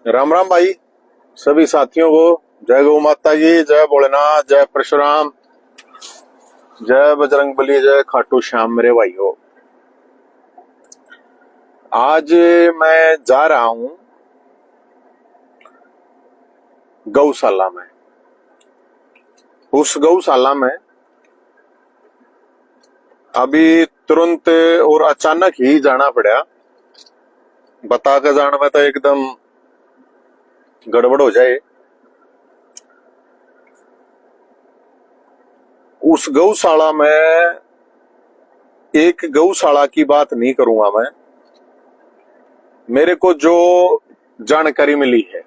राम राम भाई। सभी साथियों को जय गौ माता जी, जय भोलेनाथ, जय परशुराम, जय बजरंगबली, जय खाटू श्याम मेरे भाइयों। आज मैं जा रहा हूं गौशाला में। उस गौशाला में अभी तुरंत और अचानक ही जाना पड़ा। बता के जाने में तो एकदम गड़बड़ हो जाए। उस गौशाला में एक गौशाला की बात नहीं करूंगा मैं। मेरे को जो जानकारी मिली है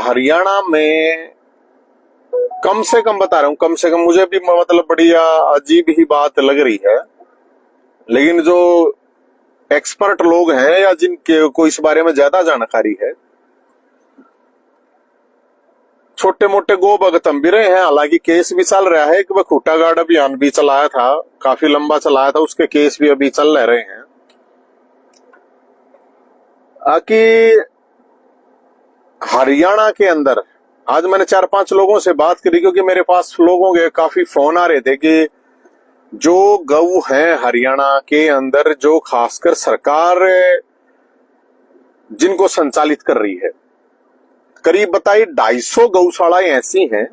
हरियाणा में, कम से कम बता रहा हूं, कम से कम मुझे भी मतलब बड़ी अजीब ही बात लग रही है, लेकिन जो एक्सपर्ट लोग हैं या जिनके को इस बारे में ज्यादा जानकारी है, छोटे मोटे गो भगत हम भी रहे हैं। हालांकि केस भी चल रहा है। एक बखूटा गार्ड अभियान भी चलाया था, काफी लंबा चलाया था, उसके केस भी अभी चल रहे हैं। कि हरियाणा के अंदर आज मैंने 4-5 लोगों से बात करी, क्योंकि मेरे पास लोगों के काफी फोन आ रहे थे कि जो गऊ हैं हरियाणा के अंदर, जो खासकर सरकार जिनको संचालित कर रही है, करीब बताइए 250 गौशालाएं ऐसी हैं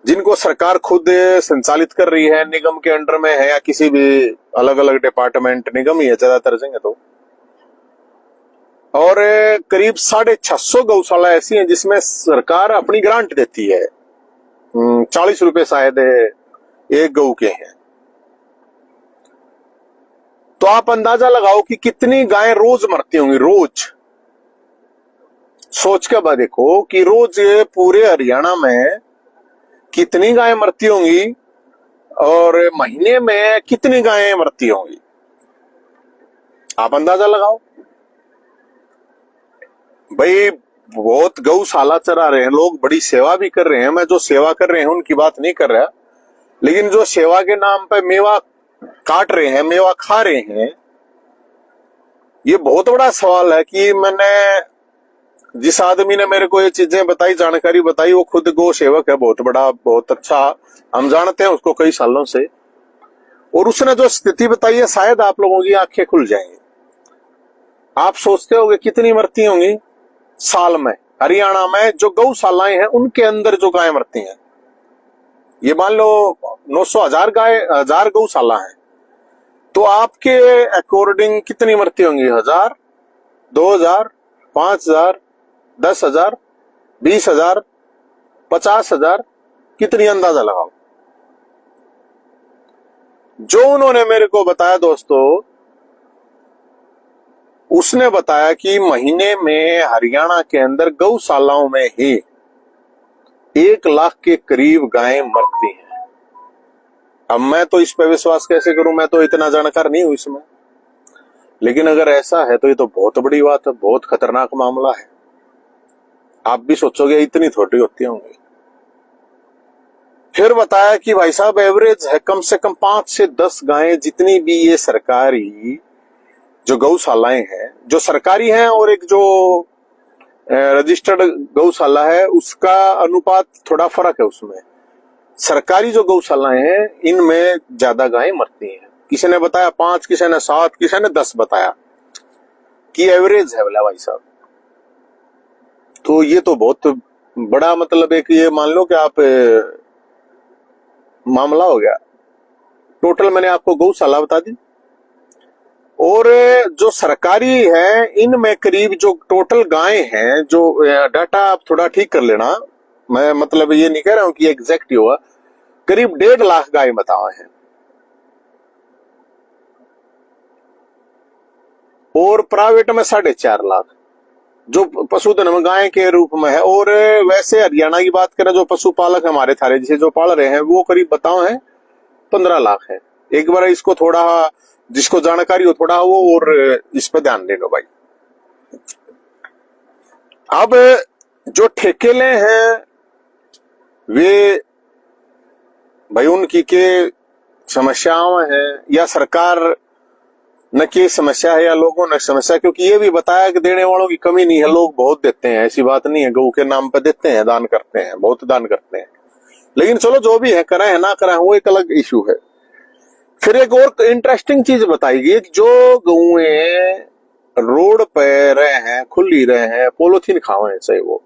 जिनको सरकार खुद संचालित कर रही है, निगम के अंडर में है या किसी भी अलग अलग डिपार्टमेंट, निगम ही है ज्यादातर जगह तो। और करीब 650 गौशाला ऐसी हैं जिसमें सरकार अपनी ग्रांट देती है। 40 रुपए शायद एक गऊ के हैं। तो आप अंदाजा लगाओ कि कितनी गायें रोज मरती होंगी। रोज सोच के बाद देखो कि रोज ये पूरे हरियाणा में कितनी गायें मरती होंगी और महीने में कितनी गायें मरती होंगी, आप अंदाजा लगाओ। भाई बहुत गौशाला चरा रहे हैं लोग, बड़ी सेवा भी कर रहे हैं। मैं जो सेवा कर रहे हैं उनकी बात नहीं कर रहा, लेकिन जो सेवा के नाम पे मेवा काट रहे हैं, मेवा खा रहे हैं, ये बहुत बड़ा सवाल है। कि मैंने जिस आदमी ने मेरे को ये चीजें बताई, जानकारी बताई, वो खुद गौ सेवक है, बहुत बड़ा, बहुत अच्छा, हम जानते हैं उसको कई सालों से। और उसने जो स्थिति बताई है, शायद आप लोगों की आंखें खुल जाएंगी। आप सोचते होंगे कितनी मरती होंगी साल में हरियाणा में जो गौशालाएं हैं उनके अंदर जो गायें मरती हैं। ये मान लो 900,000 1000 गौशाला है, तो आपके अकॉर्डिंग कितनी मरती होंगी? 1000, 2000, 5000, 10,000, 20,000, 50,000, कितनी अंदाजा लगाओ। जो उन्होंने मेरे को बताया दोस्तों, उसने बताया कि महीने में हरियाणा के अंदर गौशालाओं में ही 1 लाख के करीब गायें मरती हैं। अब मैं तो इस पे विश्वास कैसे करूं, मैं तो इतना जानकार नहीं हूं इसमें, लेकिन अगर ऐसा है तो ये तो बहुत बड़ी बात है, बहुत खतरनाक मामला है। आप भी सोचोगे इतनी थोड़ी होती होंगी। फिर बताया कि भाई साहब एवरेज है कम से कम 5 से 10 गायें, जितनी भी ये सरकारी जो गौशालाएं हैं, जो सरकारी हैं, और एक जो रजिस्टर्ड गौशाला है, उसका अनुपात थोड़ा फर्क है उसमें। सरकारी जो गौशालाएं हैं इनमें ज्यादा गायें मरती हैं। किसी ने बताया 5, किसी ने 7, किसी ने 10 बताया कि एवरेज है बोला भाई साहब। तो ये तो बहुत बड़ा मतलब है कि ये मान लो कि आप मामला हो गया। टोटल मैंने आपको गौशाला बता दी, और जो सरकारी है इनमें करीब जो टोटल गायें हैं, जो डाटा आप थोड़ा ठीक कर लेना, मैं मतलब ये नहीं कह रहा हूं कि एग्जैक्ट ही होगा, करीब 1.5 लाख गायें बताए हैं। और प्राइवेट में 4.5 लाख जो पशुधन में गाय के रूप में है। और वैसे हरियाणा की बात करें, जो पशुपालक हमारे थारे जिसे जो पाल रहे हैं, वो करीब बताओ है 15 लाख है। एक बार इसको थोड़ा, जिसको जानकारी हो थोड़ा वो और इस पे ध्यान दे लो भाई। अब जो ठेकेले हैं वे भाई उनकी के समस्याओं हैं, या सरकार न कि समस्या है या लोगों ने समस्या, क्योंकि ये भी बताया कि देने वालों की कमी नहीं है, लोग बहुत देते हैं, ऐसी बात नहीं है, गऊ के नाम पे देते हैं, दान करते हैं, बहुत दान करते हैं। लेकिन चलो जो भी है, कराए है ना कराए वो एक अलग इश्यू है। फिर एक और इंटरेस्टिंग चीज बताई गई, जो गऊएं रोड पे रहे हैं, खुली रहे हैं, पोलोथीन खावे से, वो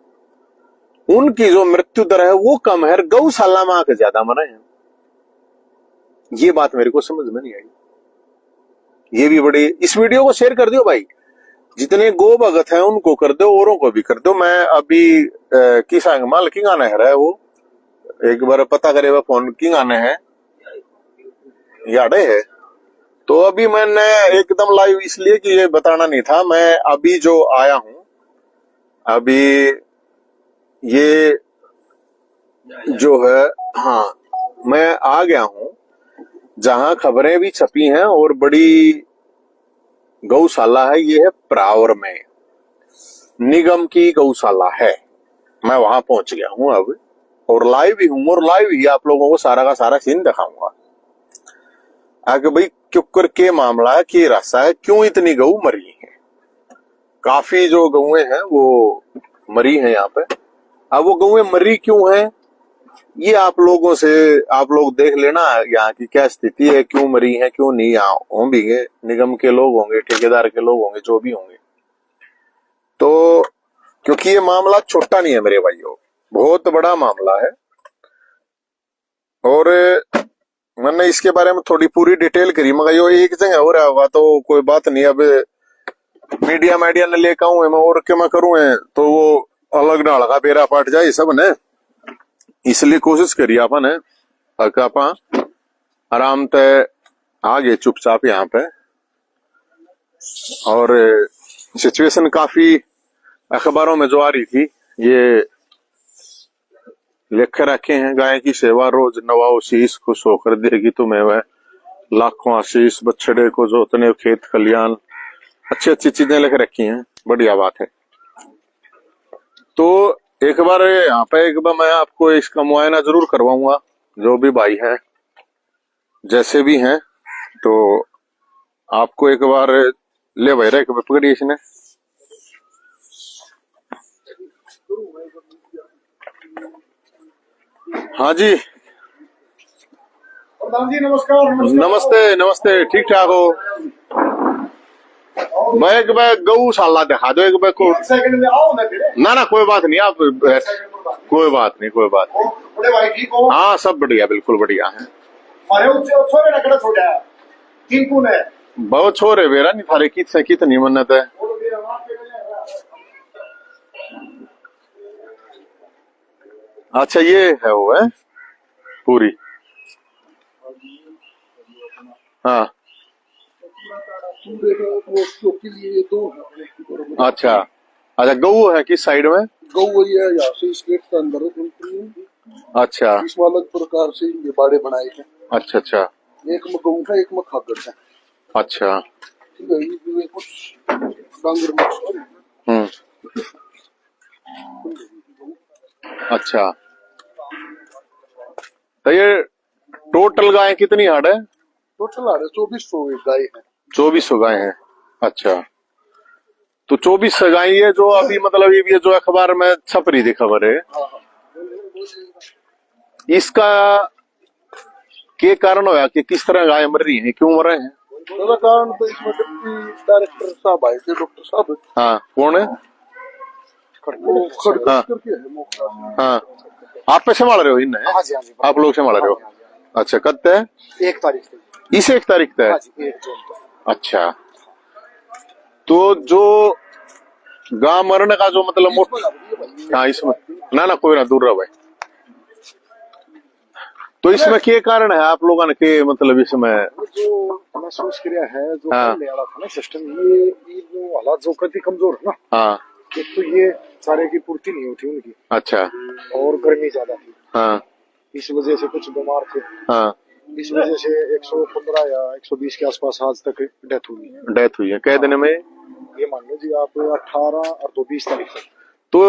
उनकी जो मृत्यु दर है वो कम है, गौशाला में आके ज्यादा मरे हैं। ये बात मेरे को समझ में नहीं आई। ये भी बड़ी, इस वीडियो को शेयर कर दियो भाई, जितने गो भगत हैं उनको कर दो, औरों को भी कर दो। मैं अभी किसान माल किंग आने है, वो एक बार पता करे वो फोन किंग आने है याडे है। तो अभी मैंने एकदम लाइव इसलिए कि ये बताना नहीं था, मैं अभी जो आया हूं, अभी ये जो है, हाँ मैं आ गया हूं जहां खबरें भी छपी हैं और बड़ी गौशाला है। ये है प्रावर में, निगम की गौशाला है। मैं वहां पहुंच गया हूं अब, और लाइव ही हूं, और लाइव ही आप लोगों को सारा का सारा सीन दिखाऊंगा आगे भाई क्यों के मामला है, के रास्ता है, क्यों इतनी गऊ मरी है। काफी जो गऊएं हैं वो मरी हैं यहाँ पे। अब वो गऊएं मरी क्यों हैं, ये आप लोगों से, आप लोग देख लेना यहाँ की क्या स्थिति है, क्यों मरी है क्यों नहीं। यहाँ होंगे निगम के लोग होंगे, ठेकेदार के लोग होंगे, जो भी होंगे। तो क्योंकि ये मामला छोटा नहीं है मेरे भाइयों, बहुत बड़ा मामला है, और मैंने इसके बारे में थोड़ी पूरी डिटेल करी, मगर यो एक जगह हो रहा होगा तो कोई बात नहीं। अब मीडिया ने लेकर आऊं मैं, और क्या मैं करूं तो वो अलग ना लगा बेरा पाट जाए सब ने, इसलिए कोशिश करी अपन है आपा आराम से आगे चुपचाप यहाँ पे। और सिचुएशन काफी अखबारों में जो आ रही थी, ये लिख रखे हैं, गाय की सेवा रोज नवाओ शीश, खुश होकर देगी तुम्हें वह लाखों आशीष, बछड़े को जोतने खेत खलियान, अच्छी अच्छी चीजें लिख रखी हैं, बढ़िया बात है। तो एक बार यहाँ पे एक बार मैं आपको इसका मुआयना जरूर करवाऊंगा, जो भी भाई है जैसे भी हैं, तो आपको एक बार ले भाई रहे पकड़िए इसने। हाँ जी प्रधान जी नमस्कार। नमस्ते नमस्ते, ठीक ठाक हो? मैं एक बार गौशाला दिखा दो एक बार को। सेकंड में आओ ना फिर। ना कोई बात नहीं, आप कोई बात नहीं, कोई बात नहीं। बड़े भाई ठीक हो? हाँ सब बढ़िया, बिल्कुल बढ़िया है। मारे उससे छोरे नकड़ा छोड़ा है, तीन कौन है? बहुत छोरे बेरा नहीं थारे कितनी मन्नत है। अच्छा ये है वो है पूरी, हाँ अच्छा अच्छा। गऊ है किस साइड में? गऊ है यहाँ से इस गेट के अंदर है। अच्छा, इसमें अलग प्रकार से ये बाड़े बनाए हैं। अच्छा अच्छा। एक में गऊ है, एक में खाकर है। अच्छा ठीक है, ये कुछ डांगर अच्छा। तो ये टोटल गाय कितनी हाड़ है? टोटल आ रहे 2400 गाय है। 2400 गाय है। अच्छा, तो 24 गाय है जो अभी मतलब ये जो अखबार में छप रही थी खबर है, इसका क्या कारण होया कि किस तरह गाय मर रही है, क्यों मर रहे हैं? कारण तो इसमें डिप्टी डायरेक्टर साहब आए थे, डॉक्टर साहब। हाँ कौन है? हाँ करके है। हाँ आप पे संभाल रहे हो इन? हाँ जी, हाँ जी। आप लोग संभाल रहे हो? अच्छा कब है? 1 तारीख इस 1 तारीख तक? हाँ जी, 1 जून तक। अच्छा, तो जो गां मरने का जो मतलब हाँ इसमें ना कोई ना दूर रहो भाई। तो इसमें क्या कारण है आप लोगों ने के मतलब इसमें जो महसूस किया है, जो हाँ। पहले वाला था ना सिस्टम, ये जो हालात जो कभी कमजोर है ना, हाँ एक तो ये चारे की पूर्ति नहीं होती उनकी, अच्छा और गर्मी ज्यादा थी, हाँ इस वजह से कुछ बीमार थे, हाँ इस वजह से 115 या 120 के आसपास आज तक डेथ हुई है। डेथ हुई है कै दिन में? ये मान लो जी आप 18 और 20 तारीख तक। तो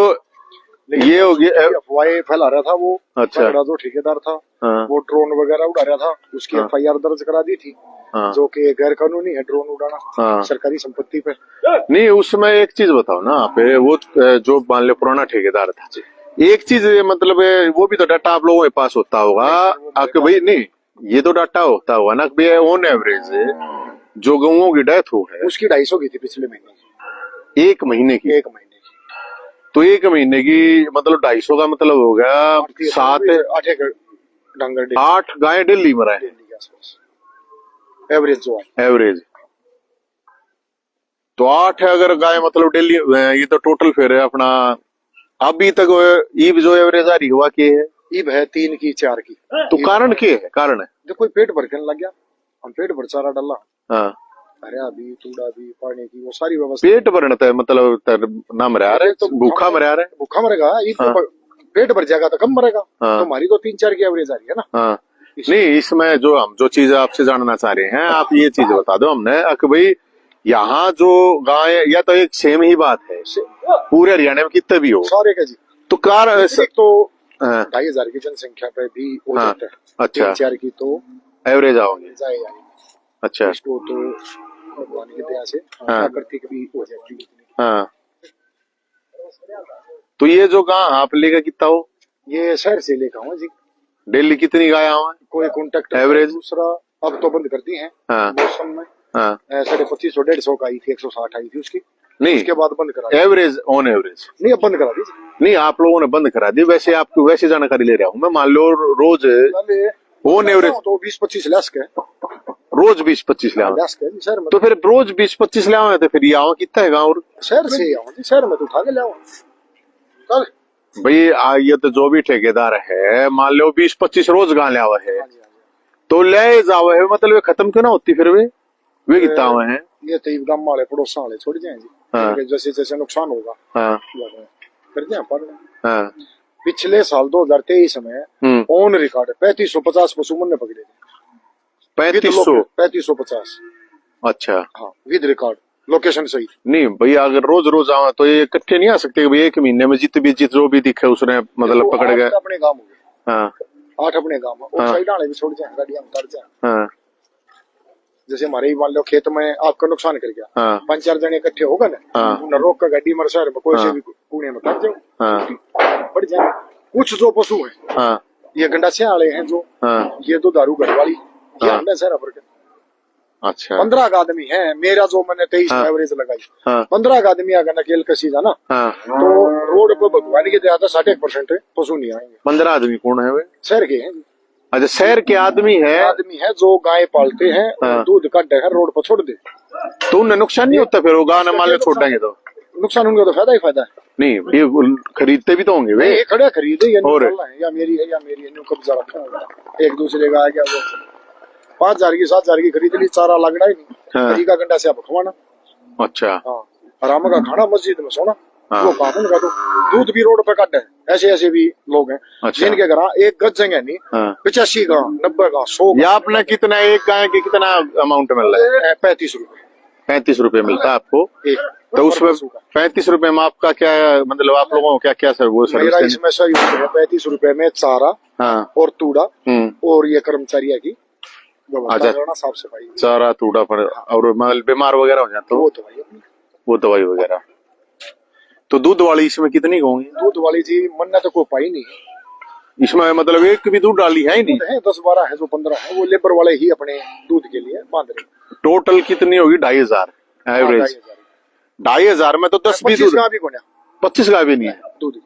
लेकिन ये हो गया। अफवाहें फैला रहा था वो। अच्छा। तगड़ा जो ठेकेदार था हाँ। वो ड्रोन वगैरह उड़ा रहा था, उसकी हाँ। FIR दर्ज करा दी थी। हाँ। जो कि गैर कानूनी है ड्रोन उड़ाना हाँ। सरकारी संपत्ति पे। नहीं, उसमें एक चीज बताओ ना आप, वो जो मान लो पुराना ठेकेदार था, एक चीज मतलब वो भी तो डाटा आप लोगों के पास होता होगा आपके भाई। नहीं, ये तो डाटा होता होगा ना कि ऑन एवरेज जो गऊओं की डेथ हो है उसकी 250 की थी पिछले महीने एक महीने की। 1 महीने की तो एक महीने की मतलब 250 का मतलब हो गया 8 गाय डेली मरा है डेली के आसपास एवरेज जो है। एवरेज। तो 8 है अगर गाय मतलब डेली, ये तो टोटल फिर है अपना अभी तक ईब जो एवरेज आ रही हुआ की है। ईब है 3 की 4 की। तो कारण क्या है? कारण है देखो पेट भर के लग गया, हम पेट भर चारा डाला। हाँ। हरिया भी तूड़ा भी पानी की वो सारी व्यवस्था। पेट भरना था मतलब ना मरा रहे तो भूखा मरा रहे। भूखा मरेगा हाँ। पेट भर जाएगा तो कम मरेगा। हाँ। तो हमारी तो 3-4 की एवरेज आ रही है ना। हाँ। नहीं, इसमें जो चीज आपसे जानना चाह रहे हैं आप ये चीज बता दो हमने कि भाई यहाँ जो गाय या तो एक सेम ही बात है पूरे हरियाणा में कितने भी हो सारे का जी। तो कार एक तो हाँ। 2,500 की जनसंख्या पे भी हो हाँ। जाता है। अच्छा। 3-4 की तो एवरेज आओगे। जाएगा। अच्छा। इसको तो भगवान की दया से हाँ। प्राकृतिक भी हो जाती है। हाँ। तो ये जो गाय आप लेकर कितना हो? ये शहर से लेकर हूँ जी। डेली कितनी गाय आवा? कोई कॉन्टेक्ट एवरेज? दूसरा अब तो बंद कर दी है। हाँ। मौसम में हाँ। 2500-150 का आई थी, 160 आई थी उसकी। नहीं, उसके बाद बंद करा दी। एवरेज ऑन एवरेज नहीं अब बंद करा दी। नहीं, आप लोगों ने बंद करा दी। वैसे आपको वैसे जानकारी ले रहा हूँ मैं। मान लो रोज ऑन एवरेज तो 20-25 लाख के रोज 20-25 ले आवे। शहर में तो फिर रोज 20-25 ले आवे तो फिर ये आवा कितना है गाँव? शहर से ही आऊँ जी, शहर में तो उठा के ले आऊँ। चल भाई ये तो जो भी ठेकेदार है मान लो 20-25 रोज गाँव ले आवा है तो ले जावे है मतलब वे खत्म क्यों ना होती फिर वे कितना आवे हैं? ये तो गांव वाले पड़ोसा वाले छोड़ जाए जी। हाँ। जैसे जैसे नुकसान होगा हाँ। कर दिया पर। हाँ। पिछले साल 2023 में ऑन रिकॉर्ड 3550 पशु मन ने पकड़े थे। 3550। अच्छा। हाँ विद रिकॉर्ड लोकेशन सही। नहीं भैया अगर रोज रोज आवा तो ये इकट्ठे नहीं आ सकते भाई? एक महीने में जो भी दिखे उसने मतलब पकड़ गए। अपने गाँव हो गए। हाँ। 8 अपने गाँव में और साइड वाले भी छोड़ जाए, गाड़ियां उतर जाए। हाँ। जैसे हमारे ही मान लो खेत में आपका नुकसान कर गया। हाँ। 5-4 जने इकट्ठे होगा ना। हाँ। न रोक का गाड़ी मर शहर में कोई हाँ। से भी कुएं में कर जाओ। हाँ। बढ़ जाए। कुछ जो पशु है हाँ। ये गंडासे वाले हैं जो ये तो दारू घर वाली ये हाँ। हमने शहर पर। अच्छा। 15 आदमी है मेरा जो मैंने 23 हाँ। एवरेज लगाई। हाँ। 15 आदमी अगर नकेल कसी था ना हाँ। तो रोड पर भगवान की दया से 60% पशु नहीं आएंगे। 15 आदमी कौन है वे? शहर के हैं। अच्छा, शहर के आदमी है जो गाय पालते हैं हाँ। और दूध काटते हैं रोड पर छोड़ दे तो उन्हें नुकसान नहीं होता फिर वो गाँव ने मान लो छोड़ देंगे तो? नुकसान उनका तो फायदा ही फायदा है। नहीं ये खरीदते भी तो होंगे वे। ये खड़े खरीदे या और या मेरी है या मेरी है कब्जा रखा होगा एक दूसरे का आ गया वो 5,000 की 7,000 की खरीद ली चारा लगना ही नहीं। हाँ। का गंडा से आप खवाना। अच्छा। हाँ आराम का खाना मस्जिद में सोना। हाँ। वो काम उनका तो दूध भी रोड पे काट है। ऐसे ऐसे भी लोग हैं अच्छा। जिनके घर एक गज जगह नहीं हाँ। 85 का 90 का 100 या आपने कितना एक गाय के कितना अमाउंट मिल रहा है? 35 रुपए 35 रुपए मिलता है आपको। एक तो उसमें 35 रुपए में आपका क्या मतलब आप लोगों को क्या क्या सर वो मेरा सर्विस? इसमें सही है 35 रुपए में चारा हाँ। और तूड़ा और ये कर्मचारियों की व्यवस्था करना साफ सफाई चारा तूड़ा पर और बीमार वगैरह हो जाए तो वो दवाई वगैरह। तो दूध वाली इसमें कितनी होंगी? दूध वाली जी मन ने तो कोई पाई नहीं इसमें मतलब एक भी दूध डाली है ही नहीं है। 10-12 है जो 15 है वो लेबर वाले ही अपने दूध के लिए बांध रहे। टोटल कितनी होगी? 2,500 एवरेज। 2,500 में तो 10 भी दूध 25 का भी नहीं है दूध।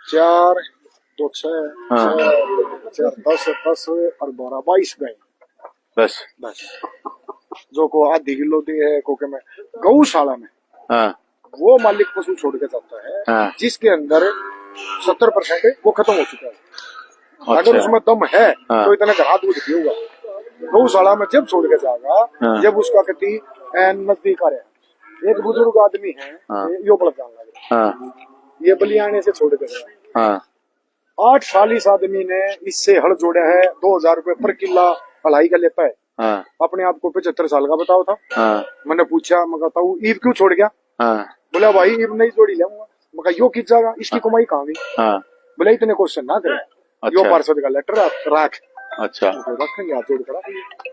4 2 6 10 और 12 22 गाय बस जो को आधी किलो दी है कोके में गौशाला में। हाँ। वो मालिक पशु छोड़ के जाता है। हाँ। जिसके अंदर 70% वो खत्म हो चुका है। अच्छा। अगर उसमें दम है हाँ। तो इतना घरा दूध पिएगा। गौशाला में जब छोड़ के जाएगा हाँ। जब उसका कति नजदीक आ रहा। एक बुजुर्ग आदमी है हाँ। यो पड़ जाएगा। हाँ। ये बलियाने से छोड़ के गया। हाँ। 8 साल इस आदमी ने इससे हल जोड़ा है। 2,000 रुपए पर किला हलाई का लेता है। हाँ। अपने आप को 75 साल का बताओ था। हाँ। मैंने पूछा मैं कहता हूँ ईद क्यों छोड़ गया? हाँ। बोला भाई ये नई जोड़ी लेऊंगा। मैं कहा यो किस जाएगा, इसकी कमाई कहाँ गई। हाँ बोला इतने क्वेश्चन ना करे, यो अच्छा। पार्षद का लेटर रख, अच्छा रखेंगे आप जोड़ करा,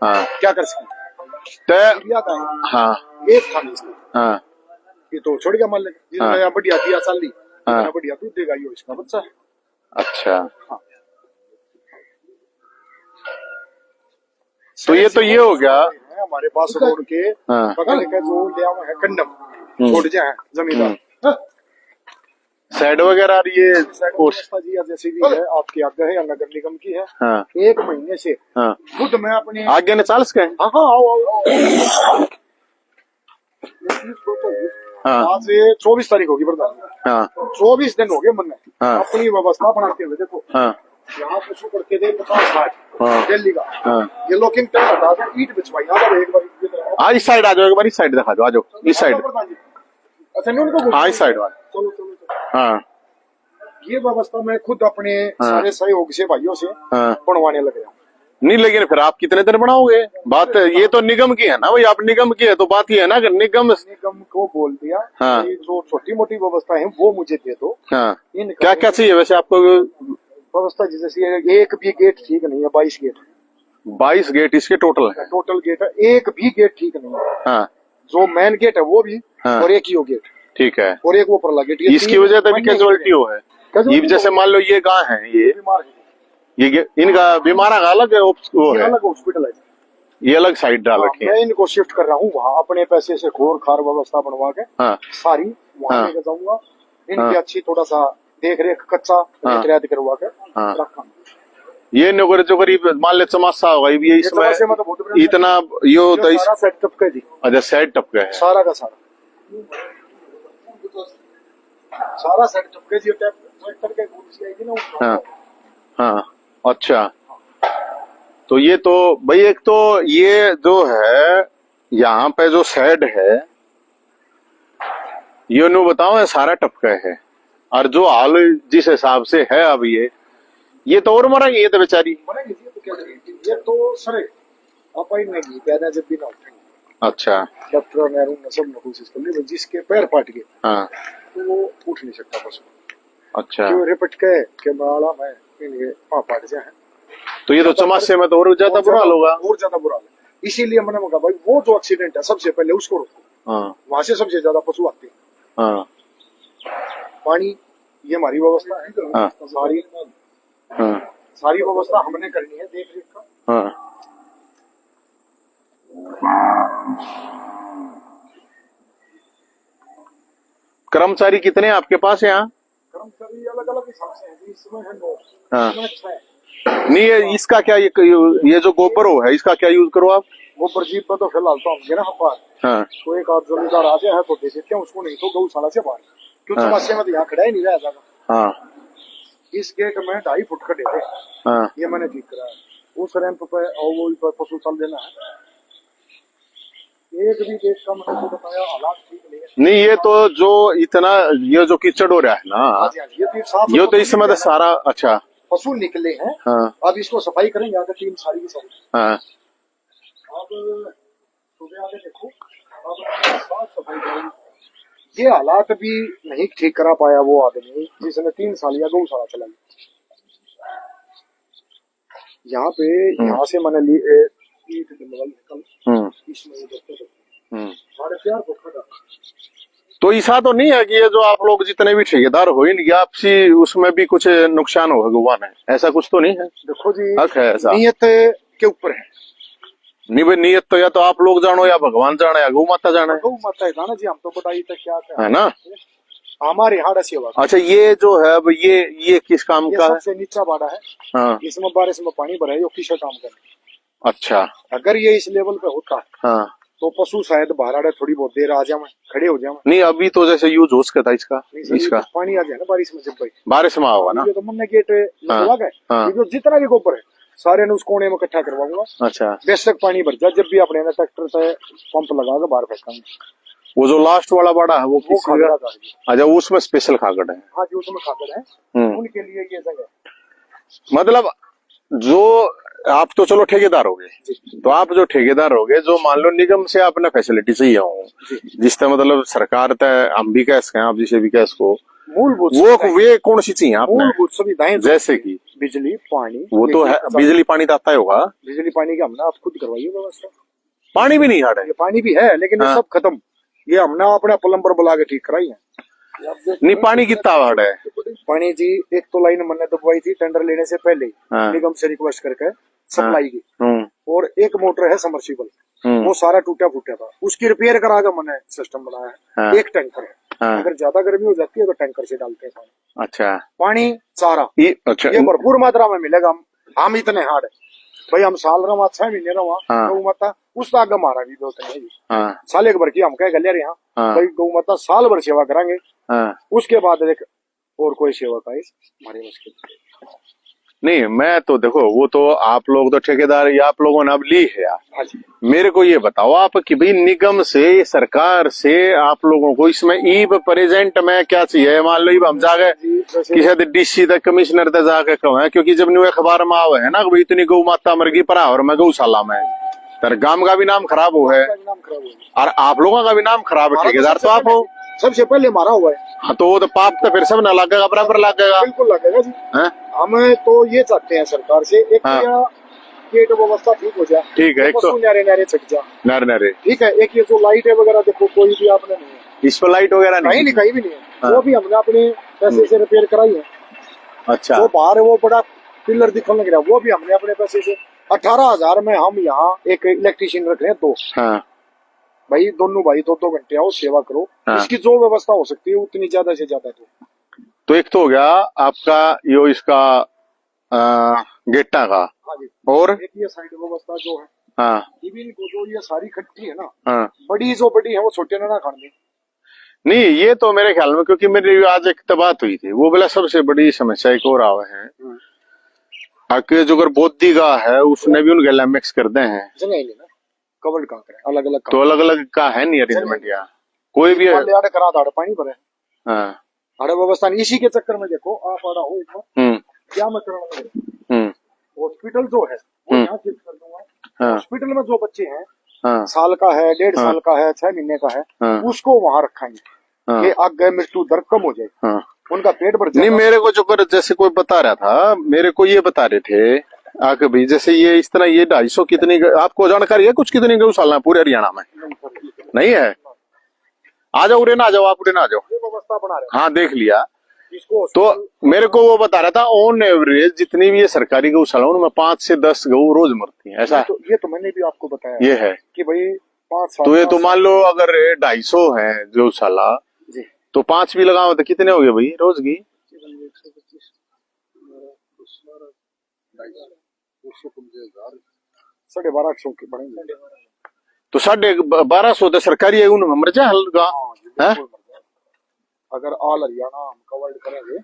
हाँ क्या कर सकते। हाँ एक था इसका, हाँ ये तो छोड़ गया मान ले, जितना हाँ। बढ़िया दिया साल ली, हाँ। इतना बढ़िया दूध देगा यो इसका बच्चा है। अच्छा हाँ। तो ये हो गया हमारे पास रोड के हाँ। बगल का जो लिया हुआ है कंडम छोड़ जाए जमींदार, साइड वगैरह ये व्यवस्था जी जैसी भी है आपकी आज्ञा है या नगर निगम की है। हाँ 1 महीने से हाँ खुद मैं अपने आगे ने 40 के हाँ हाँ आओ हाँ आज से 24 तारीख होगी प्रधान, हाँ 24 दिन हो गए मन में हाँ। अपनी व्यवस्था बनाते हुए। देखो हाँ यहाँ पशु करके दे 50-60 हाँ। दिल्ली का, हाँ। ये लोकिंग टेल हटा दो, ईट बिछवाई यहाँ पर एक बार आज इस साइड आ जाओ, एक बार इस साइड दिखा दो, आ जाओ इस साइड। अच्छा नहीं उनको हाँ इस साइड वाला चलो चलो चलो। हाँ ये व्यवस्था मैं खुद अपने सारे सहयोग से भाइयों से हाँ। बनवाने लग गया। नहीं लेकिन फिर आप कितने दिन बनाओगे, बात ये तो निगम की है ना भाई, आप निगम की है तो बात ये है ना कि निगम को बोल दिया हाँ। कि जो छोटी मोटी व्यवस्था है वो मुझे दे दो। हाँ इनका क्या क्या चाहिए वैसे आपको। व्यवस्था जैसे एक भी गेट ठीक नहीं है, 22 गेट 22 गेट इसके टोटल है। टोटल गेट है, एक भी गेट ठीक नहीं है। हाँ जो मेन गेट है वो भी हाँ। और एक ही वो गेट ठीक है, और एक वो परला गेट, इसकी वजह से भी कैजुअलिटी हो है। ये जैसे मान लो ये गाय है, ये इनका बीमारा का अलग है, वो है अलग हॉस्पिटल है, ये अलग साइड डाल रखी है। मैं इनको शिफ्ट कर रहा हूँ वहाँ, अपने पैसे से खोर खार व्यवस्था बनवा के हाँ सारी वहाँ हाँ। लेकर जाऊंगा। इनकी हाँ। अच्छी थोड़ा सा देख रेख कच्चा हाँ। रेत करवा के हाँ। रखा। ये नौकरी जो करीब मान ले समस्या होगा ये ये समस्या इसमें मतलब बहुत बड़ा इतना ये होता है। सारा सेटअप का जी, अच्छा साइड टप का है सारा का सारा सेटअप का जी, ट्रैक्टर के गुड्स आएगी ना वो। हाँ हाँ अच्छा। तो ये तो भाई एक तो ये जो है यहाँ पे जो शेड है ये नु बताओ सारा टपका है, और जो हाल जिस हिसाब से है अब ये तो और मरेंगे ये तो बेचारी। बनेगी जी, तो क्या करेगी ये तो सरे आप ही नहीं पैदा जब भी ना उठेंगे। अच्छा डॉक्टर ने सब ने कोशिश कर ली, जिसके पैर पाट गए हाँ तो वो उठ नहीं सकता पशु। अच्छा क्यों रिपट के माला में इनके पाँव पाट जाए, तो ये तो चमासे में तो और ज्यादा बुरा हाल होगा। और ज्यादा बुरा हाल है। इसीलिए मैंने कहा भाई वो जो एक्सीडेंट है सबसे पहले उसको रोको, हाँ वहां से सबसे ज्यादा पशु आते हैं। हाँ पानी ये हमारी व्यवस्था है हाँ। सारी व्यवस्था हमने करनी है देख रेख का। हाँ कर्मचारी कितने आपके पास है यहाँ। कर्मचारी अलग अलग हिसाब से है, इसमें है 9, हाँ। इसमें 6। नहीं ये इसका क्या ये जो गोबर हो है इसका क्या यूज करो आप। गोबर जीप पर तो फिलहाल तो हम ना बाहर, हाँ तो एक आध जमींदार आ जाए तो दे देते हैं उसको, नहीं तो गौशाला से बाहर, क्यों हाँ। समस्या में तो यहाँ खड़ा ही नहीं रहा जाएगा। हाँ इस गेट में 2.5 फुट का देते, हाँ ये मैंने ठीक करा है। उस रैंप पे और वो पर पशु चल देना है। एक भी गेट का मैंने तो बताया हालात ठीक नहीं है। नहीं ये तो जो इतना ये जो कीचड़ हो रहा है ना हाँ जी, हाँ जी, ये तो साफ ये तो इस समय तो सारा अच्छा पशु निकले हैं। हाँ अब इसको सफाई करेंगे आगे टीम सारी की सारी। हाँ अब सुबह आगे देखो अब साफ सफाई करेंगे। ये हालात भी नहीं ठीक करा पाया वो आदमी जिसने 3 साल या गौशाला चलाई। यहाँ पे यहाँ से मैंने ली ईट निकल इसमें 4.5 फुट का। तो ऐसा तो नहीं है कि ये जो आप लोग जितने भी ठेकेदार हो इनकी आपसी उसमें भी कुछ नुकसान हो भगवान है, ऐसा कुछ तो नहीं है। देखो जी हक है ऐसा नियत के ऊपर है। नहीं भाई नियत तो या तो आप लोग जानो या भगवान जाने या गौ माता जाने गौ माता है ना जी, हम तो बताइए तक क्या है ना। हमारे यहाँ सेवा। अच्छा ये जो है अब ये किस काम का है। सबसे नीचा बाड़ा है। हाँ इसमें बारिश में पानी भरा है, यो किसे काम करे। अच्छा अगर ये इस लेवल पे होता हाँ तो पशु शायद बाहर आ रहे थोड़ी बहुत देर आ जाए खड़े हो जाए। नहीं अभी तो जैसे यूज हो सकता इसका इसका पानी आ जाए ना बारिश में, जब भाई बारिश में होगा ना। ये तो मन गेट लगा गए, हाँ। जो जितना भी गोबर है सारे ने उस कोने में इकट्ठा करवाऊंगा। अच्छा बेशक पानी भर जाए, जब भी अपने ना ट्रैक्टर से पंप लगा के बाहर फेंकांगे। वो जो लास्ट वाला बड़ा है वो खागड़ा का है। अच्छा उसमें स्पेशल खागड़ है। हाँ जी उसमें खागड़ है, उनके लिए ये जगह। मतलब जो आप तो चलो ठेकेदार हो गए, तो आप जो ठेकेदार हो गए, जो मान लो निगम से आपने फैसिलिटी चाहिए हो, जिससे मतलब सरकार तय हम भी कह सकें, आप जिसे भी कह सको, मूलभूत वो वे कौन सी चाहिए आपने? मूलभूत सुविधाएं जैसे कि बिजली पानी, वो तो है, बिजली पानी तो आता ही होगा। बिजली पानी की हमने आप खुद करवाइए व्यवस्था। पानी भी नहीं हार्ड है? ये पानी भी है लेकिन ये हाँ। सब खत्म, ये हमने अपने प्लम्बर बुला के ठीक कराई है। नहीं, पानी कितना हार्ड है? पानी जी, एक तो लाइन मैंने दबवाई थी टेंडर लेने से पहले हाँ। निगम से रिक्वेस्ट करके सप्लाई की, हम्म, और एक मोटर है समर्सिबल, वो सारा टूटा फूटा था, उसकी रिपेयर करा के मैंने सिस्टम बनाया है। हाँ। एक टैंकर है, हाँ। अगर ज्यादा गर्मी हो जाती है तो टैंकर से डालते हैं पानी। अच्छा, पानी सारा अच्छा, ये भरपूर मात्रा में मिलेगा। हम इतने हार्ड है भाई, हम साल रहा 6 महीने रहा हाँ। गौ माता उस आगे हमारा भी दो है जी। हाँ। साल एक भर की हम कह गलियार यहाँ हाँ। भाई गौ माता साल भर सेवा करांगे, हाँ। उसके बाद देख और कोई सेवा का हमारे बस की नहीं, मैं तो देखो, वो तो आप लोग तो ठेकेदार, या आप लोगों ने अब ली है यार। हाँ जी। मेरे को ये बताओ आप कि भाई निगम से, सरकार से आप लोगों को इसमें ईब प्रेजेंट में क्या चाहिए? मान लो हम जाके किसी डीसी तक, कमिश्नर तक जाके कहें, क्योंकि जब न्यू अखबार में आवे है ना भाई इतनी गौ माता मर गई परावर में गौशाला में, तर गांव का भी नाम खराब हो है और आप लोगों का भी नाम खराब है। ठेकेदार तो आप हो, सबसे पहले मारा हुआ है। हाँ, तो वो तो पाप तो फिर सब न लगेगा, बराबर लगेगा। बिल्कुल लगेगा जी। हैं? हम तो ये चाहते हैं सरकार से, एक हाँ। गेट व्यवस्था ठीक हो जाए, ठीक है, एक तो नारे नारे चक जा, नारे ठीक है। एक ये जो लाइट है वगैरह देखो कोई भी आपने नहीं है, इस पर लाइट वगैरह कहीं नहीं, कहीं भी नहीं है। हाँ। वो भी हमने अपने पैसे से रिपेयर कराई है। अच्छा, वो बाहर वो बड़ा पिलर दिखने लग रहा है, वो भी हमने अपने पैसे से 18,000 में हम यहाँ एक इलेक्ट्रीशियन रख रहे हैं 2। हाँ। भाई दोनों भाई 2-2 घंटे आओ सेवा करो। हाँ। इसकी जो व्यवस्था हो सकती है उतनी ज्यादा से ज्यादा तो एक तो हो गया आपका यो इसका गेटा का, हाँ जी। और एक ये साइड व्यवस्था जो है, हाँ, इवन को जो ये सारी खट्टी है ना, हाँ, बड़ी जो बड़ी है वो छोटे ना खाने दें। नहीं ये तो मेरे ख्याल में, क्योंकि मेरी आज एक बात हुई थी, वो बोला सबसे बड़ी समस्या एक और आवे है आके जो अगर बोधी का है उसने भी उन गला मिक्स कर दे हैं, जगह ही नहीं ना, कवर्ड कहाँ करे, अलग अलग तो अलग अलग का है नहीं अरेंजमेंट यहाँ कोई भी है। करा दाड़ पानी भरे, हाँ। आड़े व्यवस्था नहीं। इसी के चक्कर में देखो आप आड़ा हो एक बार क्या मैं करना, हॉस्पिटल जो है वो यहाँ शिफ्ट कर दूंगा। हॉस्पिटल में जो बच्चे हैं, साल का है, 1.5 साल का है, 6 महीने का है, उसको वहाँ रखाएंगे कि आगे मृत्यु दर कम हो जाए, उनका पेट भर जाए। नहीं, मेरे को जो कर जैसे कोई बता रहा था, मेरे को ये बता रहे थे आके भाई जैसे ये इस तरह ये 250 कितनी, आपको जानकारी है कुछ कितनी गौशाला पूरे हरियाणा में? नहीं है? आ जाओ, उरे ना आ जाओ, आप उरे ना आ जाओ, ये व्यवस्था बना रहे। हाँ देख लिया। इसको तो मेरे को वो बता रहा था ऑन एवरेज जितनी भी ये सरकारी गौशाला उनमें 5 से 10 गौ रोज मरती हैं, ऐसा ये तो मैंने भी आपको बताया ये है कि भाई 5 साल। तो ये तो मान लो अगर 250 है गौशाला, तो 5 भी लगाओ तो कितने हो गए भाई रोज की? 1250 के बढ़ेंगे, तो 1250 तो सरकारी है, उनमें मर जाए हल्का है। अगर ऑल हरियाणा हम कवर्ड करेंगे,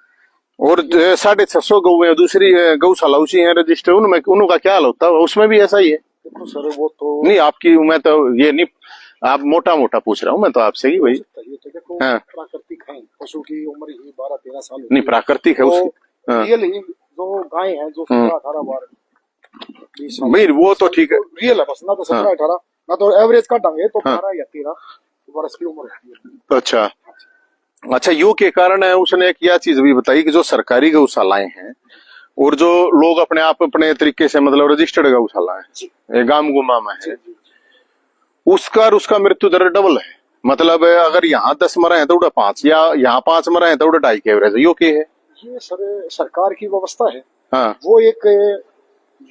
और 650 गौ दूसरी गौशाला उसी है रजिस्टर, उनमें उनका क्या हाल होता है? उसमें भी ऐसा ही है? देखो सर वो तो नहीं आपकी, मैं तो ये नहीं, आप मोटा मोटा पूछ रहा हूँ मैं तो आपसे ही भाई। ये तो देखो हाँ। प्राकृतिक है, पशु की उम्र ही 12-13 साल नहीं प्राकृतिक है उसकी, रियल ही जो गाय है जो 17-18 बार 20 साल, भाई वो तो ठीक है, रियल है बस, ना तो 17-18 ना तो एवरेज काटेंगे तो 12 या 13 वर्ष की उम्र होती है। अच्छा अच्छा, यू के कारण है। उसने एक यह चीज भी बताई कि जो सरकारी गौशालाएं हैं और जो लोग अपने आप अपने तरीके से मतलब रजिस्टर्ड गौशाला है गांव गुमा में है, उसका और उसका मृत्यु दर डबल है। मतलब अगर यहाँ 10 मरे हैं तो उड़ा 5, या यहाँ 5 मरे हैं तो उड़ा 2.5 के एवरेज यो के है। ये सर सरकार की व्यवस्था है। हाँ। वो एक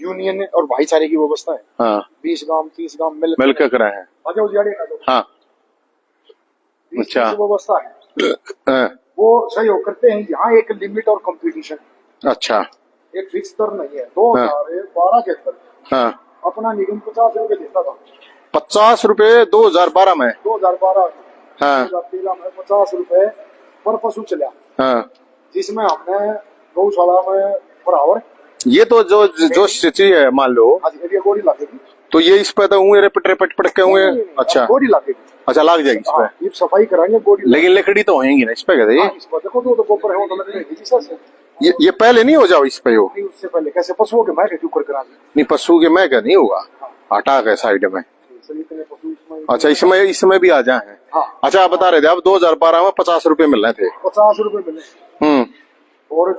यूनियन और भाईचारे की व्यवस्था है। हाँ। 20 गांव 30 गांव मिलकर करा है। हाँ। अच्छा व्यवस्था है। हाँ। वो सहयोग करते हैं। यहाँ एक लिमिट और कंपटीशन, अच्छा एक फिक्स दर नहीं है। 2012 के अंदर हाँ। अपना निगम 50 रुपए देता था। 50 रुपए 2012 में? 2012 हाँ। 2013 में 50 रुपए पर पशु चला। हाँ। जिसमें हमने गौशाला में बराबर ये तो जो स्थिति है मान लो, गोड़ी लगेगी तो ये इस पे तो रेपट के हुए। अच्छा गोड़ी लगेगी। अच्छा लग जाएगी इस पे। सफाई कराएंगे गोड़ी, लेकिन लकड़ी तो होएंगी ना इस पे? कहते इस पर देखो तो गोबर है वो तो लगेगी जी सर। ये पहले नहीं हो जाओ इस पे हो? नहीं उससे पहले कैसे पशुओं के मैं क्यों कर करा दी। नहीं पशु के मैं क्या नहीं होगा, हटा के साइड में। अच्छा इसमें भी आ जाए। हाँ। अच्छा आप बता रहे थे आप 2012 में 50 रुपए मिल रहे थे। 50 रुपए मिले। और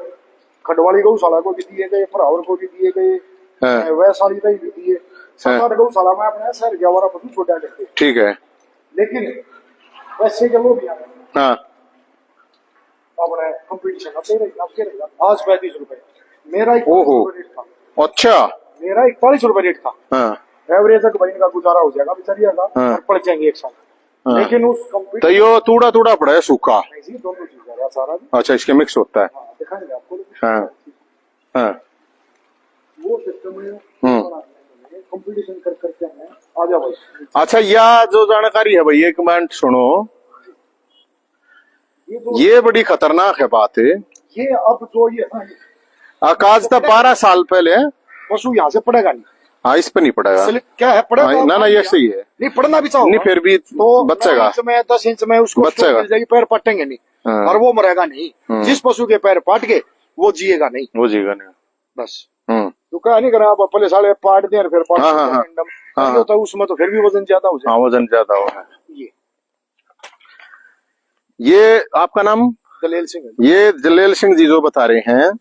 खडवाली गौशाला को भी दिए गए, फरावर को भी दिए गए, वैशाली का भी दिए। 7-8 गौशाला में अपने शहर के हमारा पशु छोटा करते। ठीक है। लेकिन वैसे के लोग हाँ अपने कंपटीशन आज 35 रुपए, मेरा 41 रेट था। अच्छा मेरा 41 रुपए रेट था। हाँ। एवरेज तक भाई इनका गुजारा हो जाएगा बेचारिया का। हाँ। पड़ जाएंगे एक साल। हाँ। लेकिन उस तो यो टूड़ा पड़ा है सूखा दोनों चीज सारा। अच्छा इसके मिक्स होता है। हाँ, दिखाएंगे आपको। हाँ हाँ वो सिस्टम है कंपटीशन कर करके है। आ जाओ भाई। अच्छा यह जो जानकारी है भाई एक मिनट सुनो, ये बड़ी खतरनाक है बात है। ये अब जो ये आकाश था 12 साल पहले पशु यहाँ से पड़ेगा नहीं। हाँ इस पे नहीं पड़ेगा। क्या है पड़ेगा? ना ये सही है। नहीं पढ़ना भी चाहो नहीं फिर भी तो बचेगा। 10 इंच में उसको बचेगा, पैर पटेंगे नहीं। हाँ। और वो मरेगा नहीं। जिस पशु के पैर पाट के वो जिएगा नहीं। वो जिएगा नहीं बस। तो क्या नहीं करा आप पहले साले पाट दें फिर पाट। हाँ। तो उसमें तो फिर भी वजन ज्यादा हो जाए। वजन ज्यादा हो। ये आपका नाम जलेल सिंह है। ये जलेल सिंह जी जो बता रहे हैं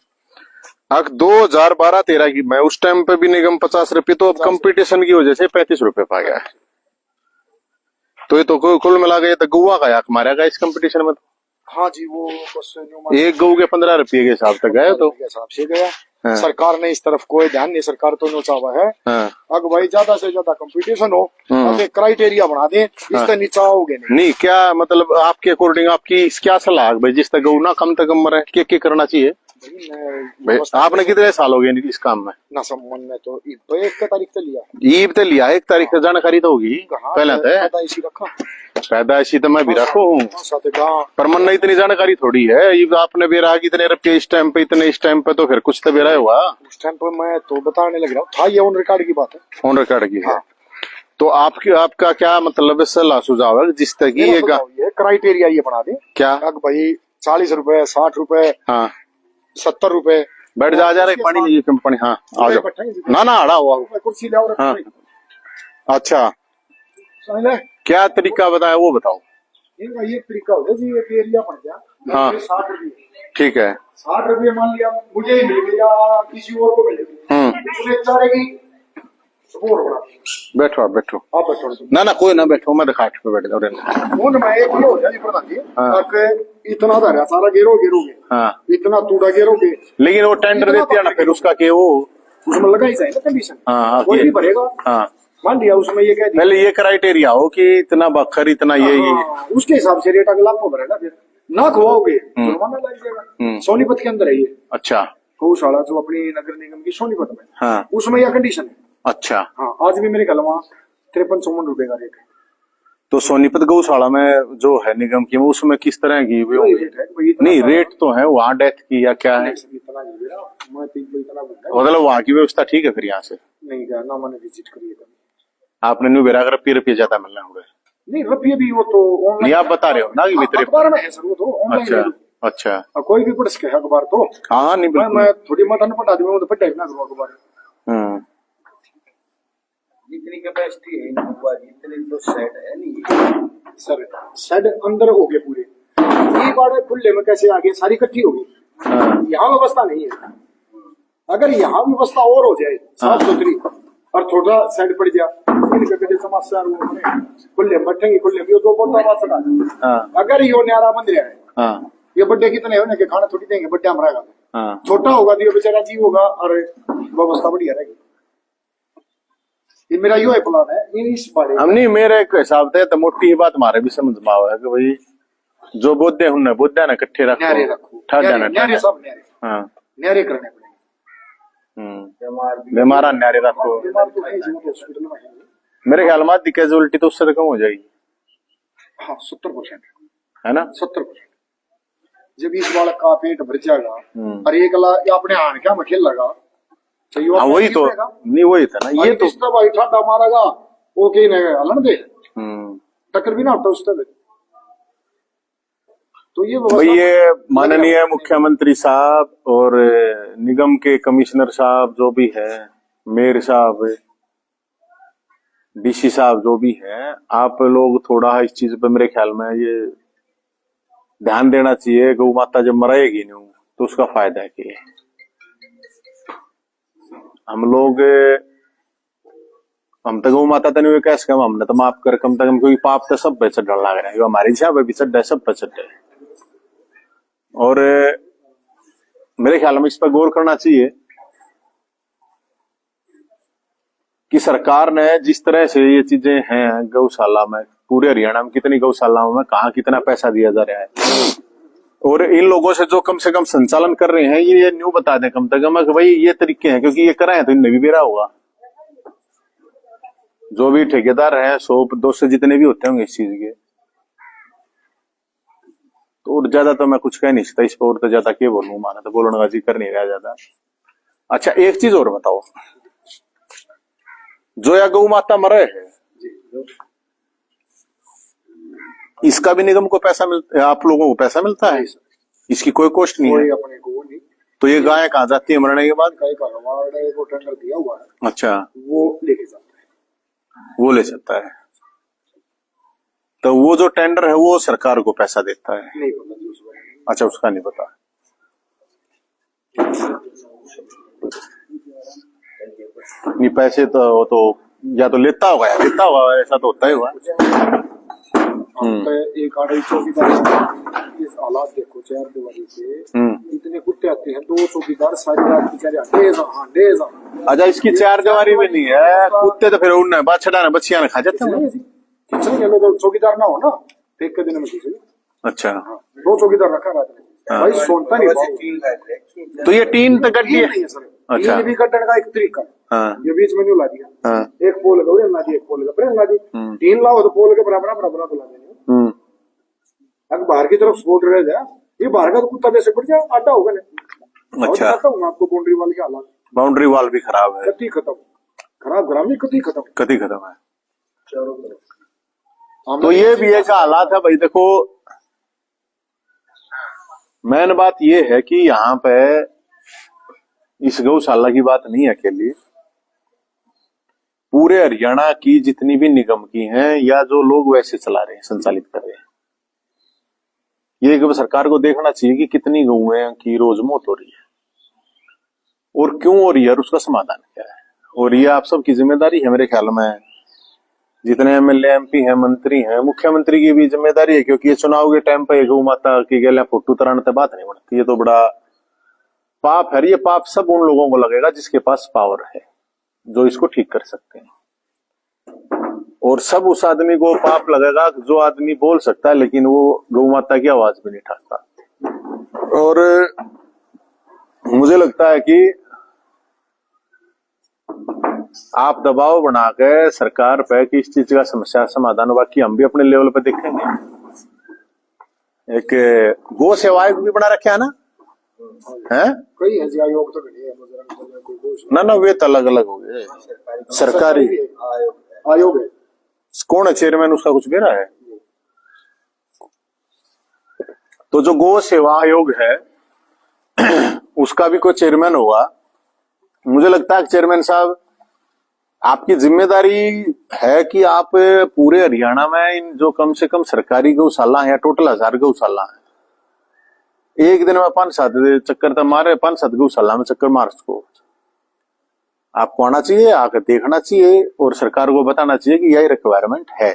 2012-13 की मैं उस टाइम पे भी निगम 50 रुपए, तो अब कंपटीशन की वजह से 35 रुपए पा गया है। तो ये तो कुल मिला के तो गुआ का याक मारेगा इस कंपटीशन में। हाँ जी वो एक गऊ के 15 रुपये के हिसाब से गए तो हिसाब से गया। हाँ। सरकार ने इस तरफ कोई ध्यान नहीं, सरकार तो नोचावा है। हाँ। अगर भाई ज्यादा से ज्यादा कंपटीशन हो तो क्राइटेरिया बना दे, इससे नीचा होगे नहीं। क्या मतलब आपके अकॉर्डिंग आपकी क्या सलाह भाई जिस तक गऊ ना कम तक मरे क्या करना चाहिए? आपने कितने साल हो गए इस काम में? ना संबंध में तो 1 तारीख से लिया। ईब तो लिया 1 तारीख से जानकारी तो होगी पहले तो पैदाइशी तो मैं भी रखो हूँ पर मन नहीं इतनी जानकारी थोड़ी है। ईब आपने भी रहा इतने रुपये इस टाइम पे इतने इस टाइम पे तो फिर कुछ तो बेरा हुआ उस टाइम पे। मैं तो बताने लग रहा था ये ऑन रिकॉर्ड की बात है। ऑन रिकॉर्ड की है। तो आपका क्या मतलब सलाह सुझाव है जिस तक ये क्राइटेरिया ये बना दे क्या भाई 40 रुपए 60 रुपए हाँ 70 रुपए बैठ जा रहे पानी लीजिए कंपनी। हाँ आ जाओ ना अड़ा हुआ कुर्सी ले आओ। हाँ। अच्छा क्या तरीका बताया वो बताओ। ये तरीका होगा जी एक एरिया पड़ गया। हाँ 60 रुपये ठीक है। 60 रुपये मान लिया मुझे ही मिल गया किसी और को मिल गया। बैठो आप बैठो ना कोई ना बैठो मैं दिखा पे बैठ इतना सारा गेरोगे। हाँ इतना तूड़ा गेरोगे लेकिन वो टेंडर देते हैं ना फिर उसका के वो उसमें लगाई जाए कंडीशन। हाँ कोई भी भरेगा। हाँ मान लिया उसमें ये पहले ये क्राइटेरिया हो कि इतना बखर इतना ये उसके हिसाब से रेट अगला को भरेगा। फिर ना खुआओगे जुर्माना लग जाएगा। सोनीपत के अंदर है ये। अच्छा गौशाला जो अपनी नगर निगम की सोनीपत में। हाँ उसमें यह कंडीशन है। अच्छा हाँ आज भी मेरे ख्याल 53-54 रुपए का रेट है। तो सोनीपत गौशाला में जो है निगम की उसमें किस तरह की नहीं रेट तो है वहाँ डेथ की या क्या है? मतलब वहाँ की व्यवस्था ठीक है फिर यहाँ से नहीं ना मैंने विजिट करी आपने न्यू बेरा रुपये ज्यादा मिलना होगा। नहीं रुपये भी वो तो नहीं आप बता रहे हो ना कि अखबार में है सर वो तो। अच्छा अच्छा कोई भी पढ़ सके अखबार तो। हाँ नहीं मैं थोड़ी मत पढ़ा दी तो पढ़ा ना करूँ अखबार। जितनी कैपेसिटी है इतनी तो सेट है नहीं सर। सेट अंदर हो गए पूरे ये बाड़े खुले में कैसे आगे सारी इकट्ठी होगी। यहाँ व्यवस्था नहीं है। अगर यहाँ व्यवस्था और हो जाए साफ सुथरी और थोड़ा सेट पड़ जाए समस्या खुले बैठेंगे खुले दो बोलता अगर यो न्यारा बंद रहा है ये बड्डे कितने होने के खाना थोड़ी देंगे बड्डे हमारा छोटा होगा तो ये बेचारा जीव होगा और व्यवस्था बढ़िया रहेगी। ये मेरा यो है प्लान है इस बारे हम नहीं मेरे एक हिसाब से तो मोटी ही बात हमारे भी समझ में आवा है कि भाई जो बोधे उन्हें बोधे ना इकट्ठे रखो न्यारे सब न्यारे। हाँ न्यारे करने पड़ेंगे बीमार न्यारे रखो। मेरे ख्याल में कैजुअलिटी तो उससे कम हो जाएगी। हाँ 70% है ना 70%। जब इस बालक का पेट भर जाएगा और एक अपने आन क्या में खेल लगा हाँ वही तो नहीं वही था ना ये तो भाई ठाडा मारेगा वो कहीं हलन दे टक्कर भी ना होता उस तो ये भाई ये माननीय मुख्यमंत्री साहब और निगम के कमिश्नर साहब जो भी है, मेयर साहब, डीसी साहब जो भी है, आप लोग थोड़ा इस चीज पे मेरे ख्याल में ये ध्यान देना चाहिए। गौ माता जब मरेगी नहीं तो उसका फायदा है कि हम तो गौ माता तक कैसे कम हमने तो माफ कर कम से कम, क्योंकि पाप तो सब पे चढ़ लग रहा है, हमारी इच्छा पे भी चढ़ है, सब पे चढ़ है। और मेरे ख्याल में इस पर गौर करना चाहिए कि सरकार ने जिस तरह से ये चीजें हैं गौशाला में, पूरे हरियाणा में कितनी गौशालाओं में कहाँ कितना पैसा दिया जा रहा है, और इन लोगों से जो कम से कम संचालन कर रहे हैं ये न्यू बता दें कम से कम कि भाई ये तरीके हैं, क्योंकि ये कराए तो इनमें भी बेरा होगा। जो भी ठेकेदार हैं 100-200 जितने भी होते होंगे इस चीज के, तो और ज्यादा तो मैं कुछ कह नहीं सकता इस पर, और तो ज्यादा क्या बोलूं, माना तो बोलने का जिक्र नहीं रहा ज्यादा। अच्छा एक चीज और बताओ, जो या गौ माता मरे है इसका भी निगम को पैसा मिलता है, आप लोगों को पैसा मिलता है, इसकी कोई कॉस्ट नहीं है? अपने को नहीं। तो ये गाय कहाँ जाती है मरने के बाद? गाय का अवार्ड वो टेंडर दिया हुआ है, अच्छा वो लेके जाता है, वो ले सकता है। तो वो जो टेंडर है वो सरकार को पैसा देता है? नहीं पता जी उस बारे में। अच्छा उसका नहीं पता। नहीं पैसे तो या तो लेता होगा या देता होगा, ऐसा तो होता ही होगा। एक आड़े चौकीदार इस हालात देखो, 4 दिवारी के इतने कुत्ते आते हैं, 2 चौकीदार सारी रात बेचारे अच्छा इसकी 4 दिवारी में नहीं है कुत्ते, तो फिर उड़ना बाछड़ा बच्चियां ने खा जाते हैं। चौकीदार ना हो ना तो एक दिन में खींचे। अच्छा 2 चौकीदार रखा रात में, भाई सोनता नहीं। तो ये टीन तो गड्डी है। अच्छा भी कटने का एक तरीका, हाँ ये बीच में न्यू ला दिया, हाँ एक पोल लगा ला दी, एक पोल लगा ला दी, 3 लाओ तो पोल के बराबर तो ला देंगे। अगर बाहर की तरफ सपोर्ट रह जाए, ये बाहर का तो कुत्ता जैसे बढ़ जाए आटा होगा नहीं। अच्छा आपको बाउंड्री वाल के हालात, बाउंड्री वाल भी खराब है, कति खत्म, खराब ग्रामीण कति खत्म है। तो ये भी एक हालात है भाई। देखो मेन बात ये है कि यहाँ पे इस गौशाला की बात नहीं है अकेली, पूरे हरियाणा की जितनी भी निगम की हैं या जो लोग वैसे चला रहे हैं, संचालित कर रहे हैं, ये सरकार को देखना चाहिए कि कितनी गौएं की रोज मौत हो रही है और क्यों हो रही है और उसका समाधान क्या है। और ये आप सबकी जिम्मेदारी है मेरे ख्याल में, जितने एमएलए एमपी हैं, मंत्री हैं, मुख्यमंत्री की भी जिम्मेदारी है, क्योंकि ये चुनाव के टाइम पे गौ माता की गले फोटो तराने बात नहीं बनती। ये तो बड़ा पाप है। ये पाप सब उन लोगों को लगेगा जिसके पास पावर है, जो इसको ठीक कर सकते हैं, और सब उस आदमी को पाप लगेगा जो आदमी बोल सकता है लेकिन वो गौ माता की आवाज भी नहीं उठाता। और मुझे लगता है कि आप दबाव बनाकर सरकार पे कि इस चीज का समस्या समाधान, बाकी हम भी अपने लेवल पे देखेंगे। एक गो सेवा आयोग भी बना रखे है ना, है कई है आयोग तो नहीं है, ना वे तो अलग अलग हो गए, सरकारी आयोग है। कौन है चेयरमैन उसका, कुछ बेरा है? तो जो गो सेवा आयोग है उसका भी कोई चेयरमैन होगा। मुझे लगता है चेयरमैन साहब आपकी जिम्मेदारी है कि आप पूरे हरियाणा में इन जो कम से कम सरकारी गौशाला है, टोटल 1000 गौशाला है, एक दिन में 5-7 चक्कर तो मारे, 5-7 गौशाला में चक्कर मार सको। आपको आना चाहिए, आकर देखना चाहिए और सरकार को बताना चाहिए कि यही रिक्वायरमेंट है,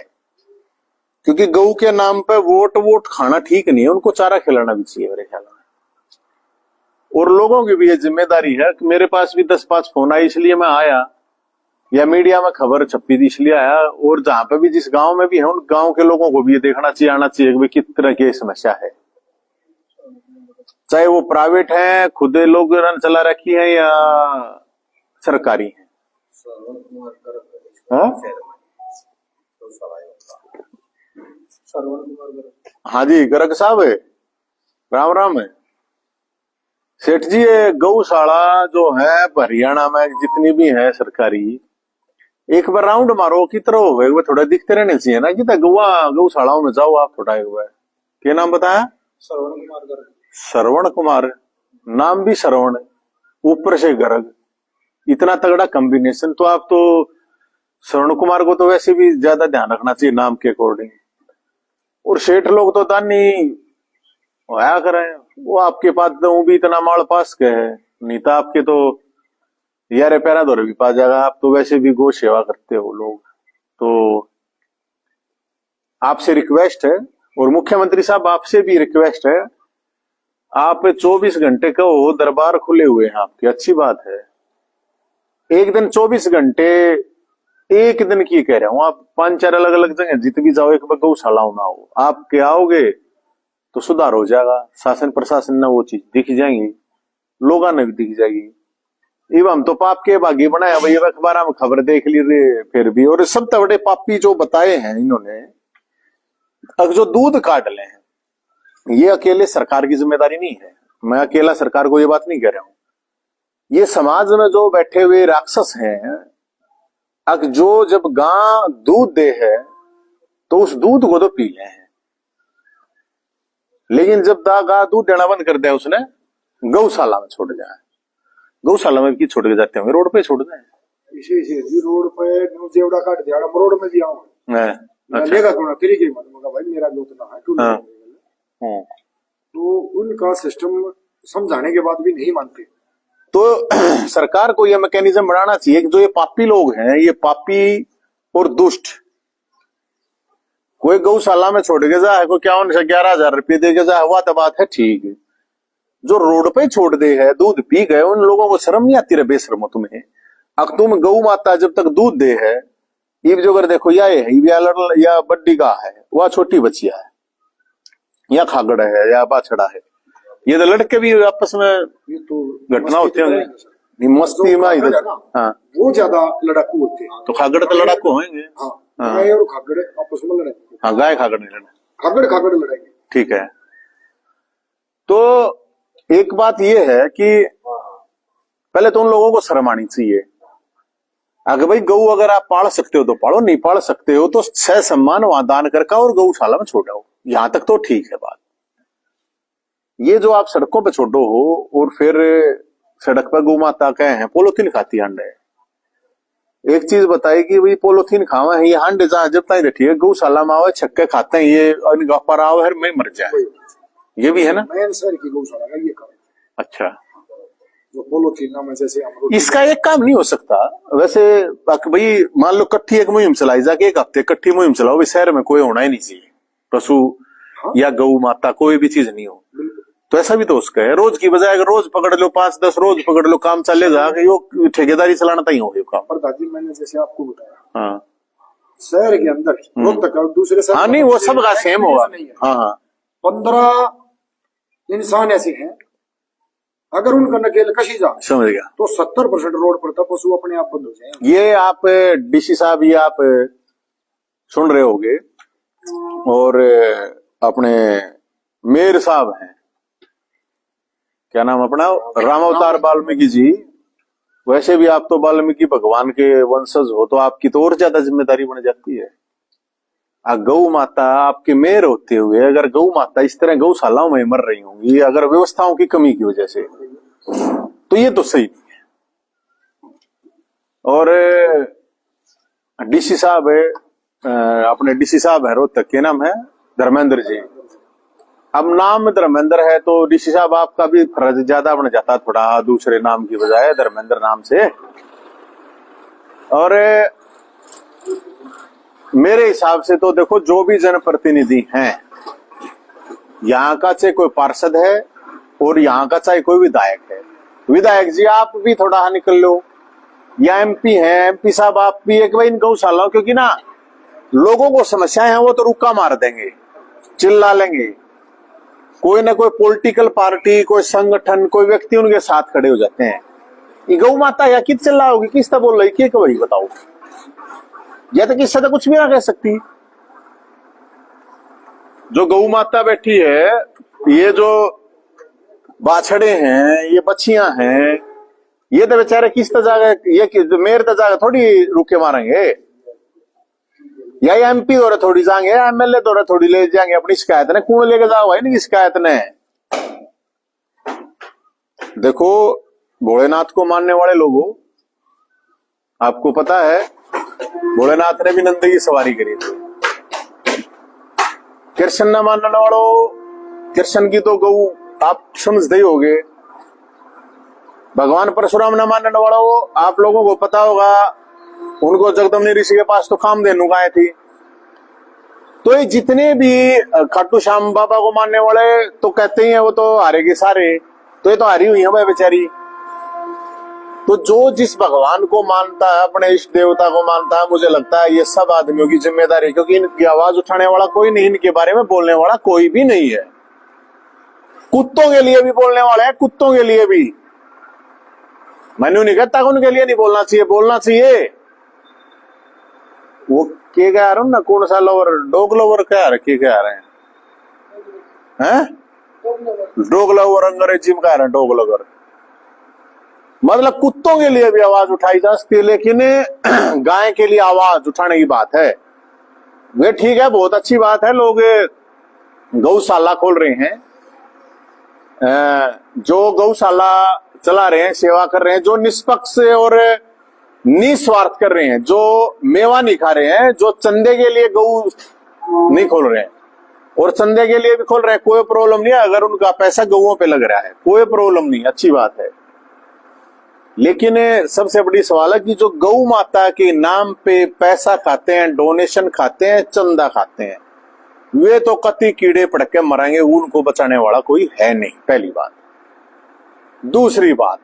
क्योंकि गौ के नाम पे वोट खाना ठीक नहीं है, उनको चारा खिलाना भी चाहिए मेरे ख्याल में। और लोगों की भी ये जिम्मेदारी है कि मेरे पास भी 10-5 फोन आए इसलिए मैं आया, या मीडिया में खबर छपी थी इसलिए आया, और जहां पे भी जिस गांव में भी है उन गांव के लोगों को भी ये देखना चाहिए, आना चाहिए कि किस तरह की समस्या है, चाहे वो प्राइवेट है, खुद लोग चला रखी है या सरकारी है। हाँ जी गर्ग साहब है, राम राम है सेठ जी। ये गौशाला जो है हरियाणा में जितनी भी है सरकारी, एक बार राउंड मारो की तरह हो, थोड़ा दिखते रहने चाहिए ना कि गौशालाओं में जाओ आप थोड़ा। एक बार क्या नाम बताया? श्रवण कुमार, नाम भी श्रवण, ऊपर से गर्ग, इतना तगड़ा कॉम्बिनेशन। तो आप तो श्रवण कुमार को तो वैसे भी ज्यादा ध्यान रखना चाहिए नाम के अकॉर्डिंग। और सेठ लोग तो दानी होया करें, वो आपके पास तो भी इतना माल पास के है, नहीं तो आपके तो यारे पैरा दौरे भी पा जाएगा। आप तो वैसे भी गौ सेवा करते हो लोग। तो आपसे रिक्वेस्ट है, और मुख्यमंत्री साहब आपसे भी रिक्वेस्ट है, आप 24 घंटे का हो दरबार खुले हुए हैं आपके, अच्छी बात है। एक दिन 24 घंटे, एक दिन की कह रहा हूं, आप 5-4 अलग अलग जगह जित भी जाओ, एक बार गौशाला ना हो, आप के आओगे तो सुधार हो जाएगा। शासन प्रशासन ने वो चीज दिख जाएंगी, लोगों ने भी दिख जाएगी। इव हम तो पाप के भागी बनाया भाई, अखबार में खबर देख लीजिए फिर भी। और सब बड़े पापी जो बताए हैं इन्होंने, अब जो दूध काट ले हैं, ये अकेले सरकार की जिम्मेदारी नहीं है। मैं अकेला सरकार को ये बात नहीं कह रहा हूं, ये समाज में जो बैठे हुए राक्षस हैं, अब जो जब गां दूध दे है तो उस दूध को तो पी ले हैं, लेकिन जब गा दूध देना बंद कर दिया उसने, गौशाला में छोड़ जाए। गौशाला में की छोड़ के जाते होंगे, रोड पे छोड़ दें। इसी रोड पे जेवड़ा काट दिया, रोड में दिया लेगा थोड़ा तरीके भाई मेरा दूध ना है। तो उनका सिस्टम समझाने के बाद भी नहीं मानते। तो सरकार को यह मैकेनिज्म बनाना चाहिए कि जो ये पापी लोग हैं, ये पापी और दुष्ट, कोई गौशाला में छोड़ के जाए, कोई 11,000 रुपये दे के जाए, हुआ तो बात है ठीक है। जो रोड पे छोड़ दे है, दूध पी गए, उन लोगों को शर्म नहीं आती रे बेशर्मो तुम्हें। अब तुम गौ माता जब तक दूध दे है, ये जो अगर देखो या बड्डी गाय है, वह छोटी बच्चिया है, या खागड़ है, या बाछड़ा है, ये तो लड़के भी आपस में ये तो घटना होती है मस्ती में इधर। हाँ, वो ज्यादा लड़ाकू होते हैं। तो खागड़ तो लड़ाकू होंगे। हाँ, गाय और खागड़ आपस में लड़ाई। हाँ, गाय खागड़ नहीं लड़े, खागड़ लड़ाएंगे। ठीक है। तो एक बात यह है कि पहले तो उन लोगों को शर्म आनी चाहिए। अगर भाई गऊ अगर आप पाल सकते हो तो पालो, नहीं पाल सकते हो तो सह सम्मान वहां दान करके और गौशाला में छोड़ो, यहां तक तो ठीक है बात। ये जो आप सड़कों पे छोड़ो हो, और फिर सड़क पर गौ माता कहे हैं पोलोथीन खाती अंडे। एक चीज बताई कि भाई पोलोथीन खावा है, ये हांडे जहां जब तक रखिए, गौशाला में आओ छक्के खाते हैं, ये पर आओ है मैं मर जाए, ये भी है ना। शहर की गौशाला का ये काम। अच्छा, जो पोलोथीन में जैसे इसका एक काम नहीं हो सकता वैसे भाई, मान लो कट्ठी एक मुहिम चलाई जाके, एक हफ्ते कट्ठी मुहिम चलाओ, शहर में कोई होना ही नहीं चाहिए, पशु या गौ माता कोई भी चीज नहीं हो। तो ऐसा भी तो उसका है, रोज की बजाय अगर रोज पकड़ लो, 5-10 रोज पकड़ लो, काम चले जाएगा, यो ठेकेदारी चलाना तो ही हो काम। पर दादी मैंने जैसे आपको बताया, हाँ, शहर के अंदर रोज तक दूसरे शहर, हाँ नहीं वो सब का सेम होगा। हाँ हाँ, 15 इंसान ऐसे हैं, अगर उनका नकेल कशी जाए, समझ गया, तो 70% रोड पर पशु अपने आप बंद हो जाए। ये आप डीसी साहब, ये आप सुन रहे होगे, और अपने मेयर साहब हैं, क्या नाम अपना, रामावतार वाल्मीकि जी। वैसे भी आप तो वाल्मीकि भगवान के वंशज हो, तो आपकी तो और ज्यादा जिम्मेदारी बन जाती है। गौ माता आपके मेयर होते हुए अगर गौ माता इस तरह गौशालाओं में मर रही होंगी, अगर व्यवस्थाओं की कमी की वजह से, तो ये तो सही नहीं है। और डीसी साहब है, अपने डीसी साहब है रोहतक के, नाम है धर्मेंद्र जी। अब नाम धर्मेंद्र है तो डीसी साहब आपका भी फर्ज ज्यादा बन जाता थोड़ा, दूसरे नाम की बजाय धर्मेंद्र नाम से। और मेरे हिसाब से तो देखो, जो भी जनप्रतिनिधि हैं, यहाँ का चाहे कोई पार्षद है और यहाँ का चाहे कोई विधायक है, विधायक जी आप भी थोड़ा निकल लो, या एमपी हैं, एमपी साहब आप भी एक बार इन गौशालाओं, क्योंकि ना लोगों को समस्याएं हैं, वो तो रुक्का मार देंगे, चिल्ला लेंगे, कोई ना कोई पॉलिटिकल पार्टी, कोई संगठन, कोई व्यक्ति उनके साथ खड़े हो जाते हैं। ये गौ माता या किस चिल्ला होगी, किस तरह बोल रही, क्या वही बताओ, या तो किससे तो कुछ भी ना कह सकती। जो गौ माता बैठी है, ये जो बाछड़े हैं, ये बच्चियां हैं, ये तो बेचारे किस तरह, ये मेरे तो जाकर थोड़ी रुके मारेंगे। या एमपी दौरे थोड़ी जाएंगे, एमएलए दौरे थोड़ी ले जाएंगे अपनी शिकायत ने, कौन लेके जाओ है इनकी शिकायत ने। देखो भोलेनाथ को मानने वाले लोगों, आपको पता है भोलेनाथ ने भी नंदी की सवारी करी थी। कृष्ण न मानने वालों, कृष्ण की तो गऊ आप समझते ही होगे। भगवान परशुराम न मानने वालों, आप लोगों को पता होगा उनको जगदम्बा ऋषि के पास तो कामधेनु गाय थी। तो ये जितने भी खाटू श्याम बाबा को मानने वाले तो कहते ही हैं वो तो हारेगी सारे, तो ये तो हारी हुई है भाई बेचारी। तो जो जिस भगवान को मानता है, अपने इष्ट देवता को मानता है, मुझे लगता है ये सब आदमियों की जिम्मेदारी है, क्योंकि इनकी आवाज उठाने वाला कोई नहीं, इनके बारे में बोलने वाला कोई भी नहीं है। कुत्तों के लिए भी बोलने वाले हैं, कुत्तों के लिए भी। मैंने नहीं कहता उनके लिए नहीं बोलना चाहिए, बोलना चाहिए। वो के कह रहा हूं ना, कौन सा लवर, डॉग लवर कह रहे हैं? डॉग लवर अंग्रेजी में कह रहे हैं, डॉग लवर मतलब कुत्तों के लिए भी आवाज उठाई जा सकती है, लेकिन गाय के लिए आवाज उठाने की बात है वे ठीक है, बहुत अच्छी बात है। लोग गौशाला खोल रहे हैं, जो गौशाला चला रहे हैं, सेवा कर रहे हैं, जो निष्पक्ष और निस्वार्थ कर रहे हैं, जो मेवा नहीं खा रहे हैं, जो चंदे के लिए गौ नहीं खोल रहे हैं और चंदे के लिए भी खोल रहे हैं, कोई प्रॉब्लम नहीं है। अगर उनका पैसा गौओं पे लग रहा है कोई प्रॉब्लम नहीं, अच्छी बात है। लेकिन सबसे बड़ी सवाल है कि जो गौ माता के नाम पे पैसा खाते हैं, डोनेशन खाते हैं, चंदा खाते हैं, वे तो कति कीड़े पड़ के मरेंगे, उनको बचाने वाला कोई है नहीं, पहली बात। दूसरी बात,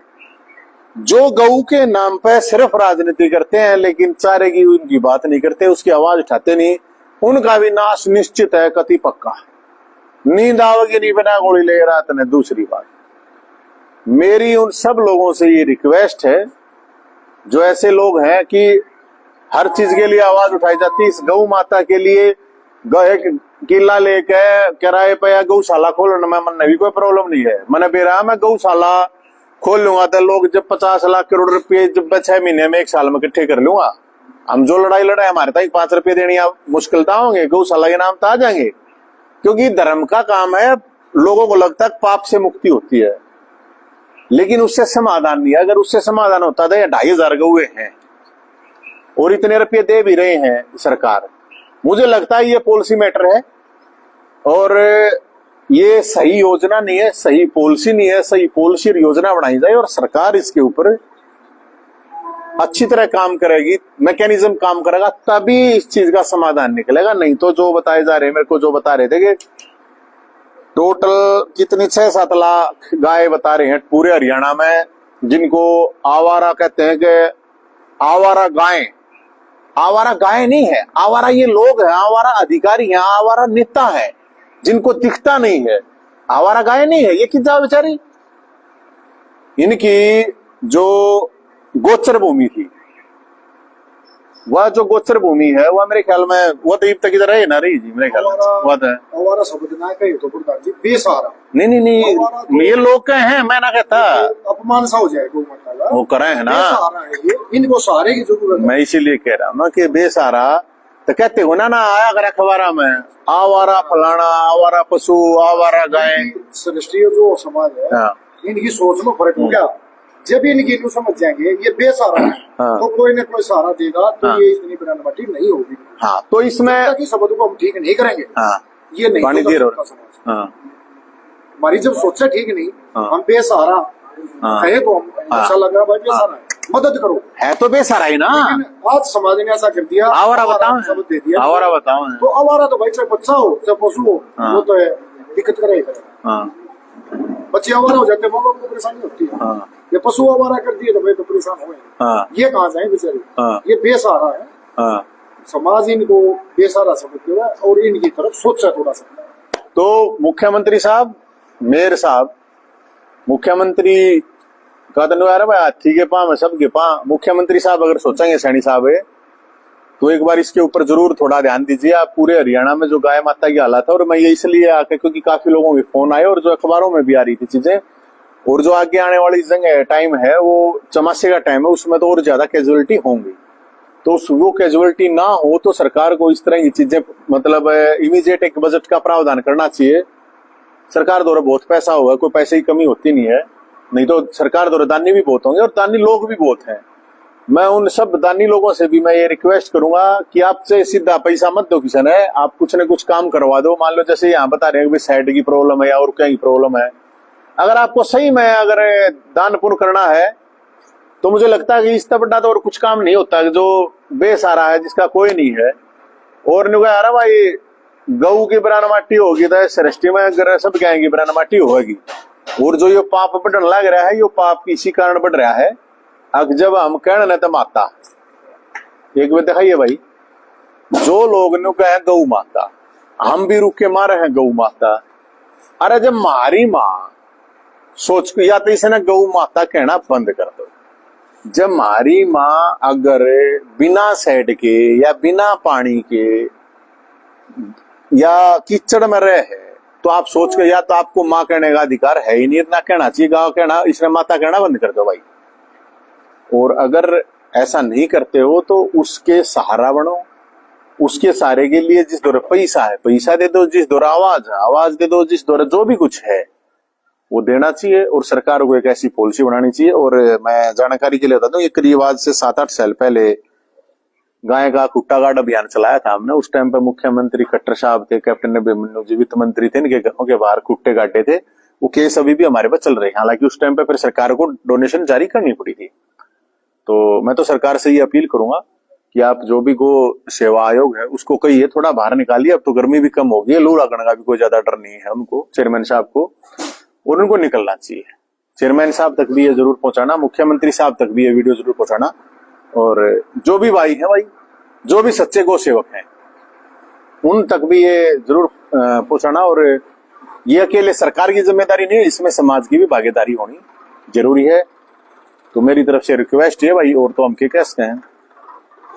जो गऊ के नाम पे सिर्फ राजनीति करते हैं लेकिन चारे की उनकी बात नहीं करते, उसकी आवाज उठाते नहीं, उनका भी नाश निश्चित है, कति पक्का। नींद आवेगी नहीं बिना गोली ले रात ने। दूसरी बात, मेरी उन सब लोगों से ये रिक्वेस्ट है जो ऐसे लोग हैं कि हर चीज के लिए आवाज उठाई जाती है, इस गौ माता के लिए एक किला लेके किराए पे या गौशाला खोलने में मन भी कोई प्रॉब्लम नहीं है। मैंने बेरा मैं गौशाला खोल लूंगा तो लोग जब 50 लाख करोड़ रुपए जब 6 महीने में 1 साल में इकट्ठे कर लूंगा, हम जो लड़ाई लड़ाए हमारे तक 5 रुपए देनी मुश्किलता होंगे, गौशाला के नाम तो आ जाएंगे। क्योंकि धर्म का काम है, लोगों को लगता है पाप से मुक्ति होती है, लेकिन उससे समाधान नहीं है। अगर उससे समाधान होता तो 2,500 गौए हैं और इतने रुपये दे भी रहे हैं सरकार। मुझे लगता है ये पॉलिसी मैटर है और ये सही योजना नहीं है, सही पॉलिसी नहीं है। सही पॉलिसी और योजना बनाई जाए और सरकार इसके ऊपर अच्छी तरह काम करेगी, मैकेनिज्म काम करेगा, तभी इस चीज का समाधान निकलेगा। नहीं तो जो बताए जा रहे हैं, मेरे को जो बता रहे थे कि टोटल कितनी 6-7 लाख गाय बता रहे हैं पूरे हरियाणा में, जिनको आवारा कहते हैं कि आवारा गाय। आवारा गाय नहीं है, आवारा ये लोग हैं, आवारा अधिकारी हैं, आवारा नेता है जिनको दिखता नहीं है। आवारा गाय नहीं है, ये किस जाओ बेचारी। इनकी जो गोचर भूमि थी, वह जो गोचर भूमि है वह मेरे ख्याल में वो तो तक इधर है ना रही जी, मेरे ख्याल में वह है आवारा शब्द ना कहे तो प्रधान जी बेसहारा। नहीं तो ये लोग कहे हैं, मैं ना कहता अपमान सा हो जाएगा वो करे है ना, इनको सहारे की जरूरत है। मैं इसीलिए कह रहा हूँ कि बेसहारा तो कहते हो ना आया कर अखबारा में आवारा फलाना, आवारा पशु, आवारा गाय। सृष्टि जो समाज है इनकी सोच में फर्क हो गया। जब इनकी न्यू समझ जाएंगे ये बेसहारा है तो कोई न कोई सहारा देगा, तो ये इतनी बनावटी नहीं होगी। हाँ, तो इसमें की शब्द को हम ठीक नहीं करेंगे। ये नहीं हमारी जब सोचा ठीक नहीं, हम बेसहारा कहे तो हम अच्छा लग रहा भाई बेसहारा मदद करो, है तो बेसहारा ही ना। आज समाज ने ऐसा कर दिया, आवारा बताओ शब्द दे दिया, आवारा बताओ। तो आवारा तो भाई चाहे बच्चा हो चाहे पशु हो, वो तो है दिक्कत करेगा। बच्चे आवारा हो जाते हैं, माँ बाप को परेशानी होती है। ये पशु आवारा कर दिए तो भाई तो परेशान हुए। ये कहाँ जाए बेचारे, ये बेसहारा है। समाज इनको बेसहारा समझते है और इनकी तरफ सोचा थोड़ा सा। तो मुख्यमंत्री साहब, मेयर साहब, मुख्यमंत्री का तो भाई हाथी के पाँव में सबके पाँव। मुख्यमंत्री साहब अगर सोचेंगे सैनी साहब है तो एक बार इसके ऊपर जरूर थोड़ा ध्यान दीजिए। आप पूरे हरियाणा में जो गाय माता की हालत है, और मैं ये इसलिए आके क्योंकि काफी लोगों के फोन आए और जो अखबारों में भी आ रही थी चीजें, और जो आगे आने वाली जंग टाइम है वो चमासे का टाइम है, उसमें तो और ज्यादा कैजुअलिटी होंगी। तो वो कैजुअलिटी ना हो तो सरकार को इस तरह की चीजें मतलब इमीडिएट एक बजट का प्रावधान करना चाहिए। सरकार द्वारा बहुत पैसा होगा, कोई पैसे की कमी होती नहीं है, नहीं तो सरकार द्वारा दानी भी बहुत होंगे और दानी लोग भी बहुत हैं। मैं उन सब दानी लोगों से भी मैं ये रिक्वेस्ट करूंगा कि आपसे सीधा पैसा मत दो किसान है, आप कुछ न कुछ काम करवा दो। मान लो जैसे यहाँ बता रहे हैं कि साइड की प्रॉब्लम है या और क्या की प्रॉब्लम है, अगर आपको सही में अगर दान पुण्य करना है तो मुझे लगता है कि इस बड़ा तो और कुछ काम नहीं होता जो बेसहारा है, जिसका कोई नहीं है। और नहीं कह रहा भाई गऊ की बरान माटी होगी तो सृष्टि में अगर सब कहेंगे बरान माटी होगी। और जो ये पाप बढ़ने लग रहा है, ये पाप इसी कारण बढ़ रहा है। अब जब हम कहने न तो माता एक बार दिखाइए भाई, जो लोग ने कहे गौ माता, हम भी रुक के मारे हैं गौ माता। अरे जब मारी माँ सोच या तो इसे ना गौ माता कहना बंद कर दो। जब हमारी माँ अगर बिना सेड के या बिना पानी के या कीचड़ में रहे तो आप सोच के या तो आपको माँ कहने का अधिकार है ही नहीं, इतना कहना चाहिए गाँव कहना, इसने माता कहना बंद कर दो भाई। और अगर ऐसा नहीं करते हो तो उसके सहारा बनो, उसके सहारे के लिए जिस दौर पैसा है पैसा दे दो, जिस दौर आवाज है आवाज दे दो, जिस दौर जो भी कुछ है वो देना चाहिए। और सरकार को एक ऐसी पॉलिसी बनानी चाहिए। और मैं जानकारी के लिए बता दूं, ये करीब आज से 7-8 साल पहले गाय का कुट्टा गार्ड अभियान चलाया था हमने। उस टाइम पे मुख्यमंत्री खट्टर साहब थे, कैप्टन अभिमन्यु जी वित्त मंत्री थे, इनके घरों के बाहर कुट्टे गाड़े थे। वो केस अभी भी हमारे पास चल रहे हैं। हालांकि उस टाइम पे फिर सरकार को डोनेशन जारी करनी पड़ी थी। तो मैं तो सरकार से ये अपील करूंगा कि आप जो भी गो सेवा आयोग है उसको कहिए थोड़ा बाहर निकालिए। अब तो गर्मी भी कम होगी, लू लगने का भी कोई ज्यादा डर नहीं है उनको, चेयरमैन साहब को, और उनको निकलना चाहिए। चेयरमैन साहब तक भी ये जरूर पहुंचाना, मुख्यमंत्री साहब तक भी ये वीडियो जरूर पहुंचाना। और जो भी भाई है भाई, जो भी सच्चे गौ सेवक हैं उन तक भी ये जरूर पहुंचाना। और ये अकेले सरकार की जिम्मेदारी नहीं है, इसमें समाज की भी भागीदारी होनी जरूरी है। तो मेरी तरफ से रिक्वेस्ट है भाई, और तो हम क्या कह सकते हैं।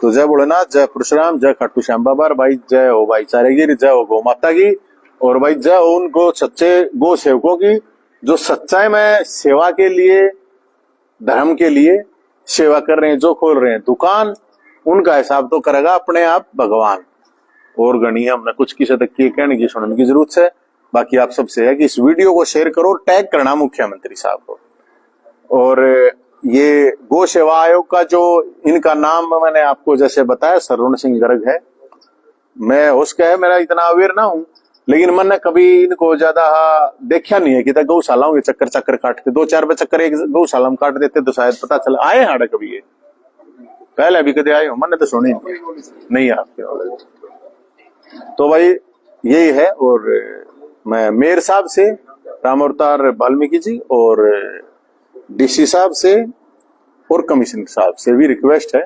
तो जय भोलेनाथ, जय परशुराम, जय खाटू श्याम बाबा भाई, जय हो भाईचारे की, जय हो गौ माता की, और भाई जय हो उनको सच्चे गौ सेवकों की जो सच्चाई में सेवा के लिए, धर्म के लिए सेवा कर रहे हैं, जो खोल रहे हैं दुकान, उनका हिसाब तो करेगा अपने आप भगवान। और गणिया हमने कुछ किसी तक की कहने की सुनने की जरूरत है। बाकी आप सबसे है कि इस वीडियो को शेयर करो, टैग करना मुख्यमंत्री साहब को। और ये गो सेवा आयोग का जो इनका नाम मैंने आपको जैसे बताया सरुण सिंह गर्ग है। मैं उसका है, मेरा इतना अवेयर ना हूं, लेकिन मैंने कभी इनको ज्यादा देखा नहीं है कि गौशालाओं के चक्कर चक्कर काटते 2-4 पे चक्कर एक गौशाला में काट देते तो शायद पता चला। आए हाड़े कभी ये पहले भी कभी आए हो? मैंने तो सुनी नहीं आपके नॉलेज। तो भाई यही है। और मैं मेयर साहब से, राम अवतार वाल्मीकि जी और डीसी साहब से और कमिश्नर साहब से भी रिक्वेस्ट है,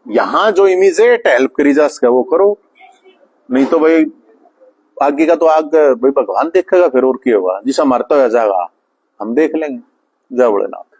यहाँ जो इमीडिएट हेल्प करी जा सके वो करो, नहीं तो भाई आगे का तो आग भाई भगवान देखेगा फिर, और क्या होगा। जिस हमारा तो जाएगा हम देख लेंगे। जय भोलेनाथ।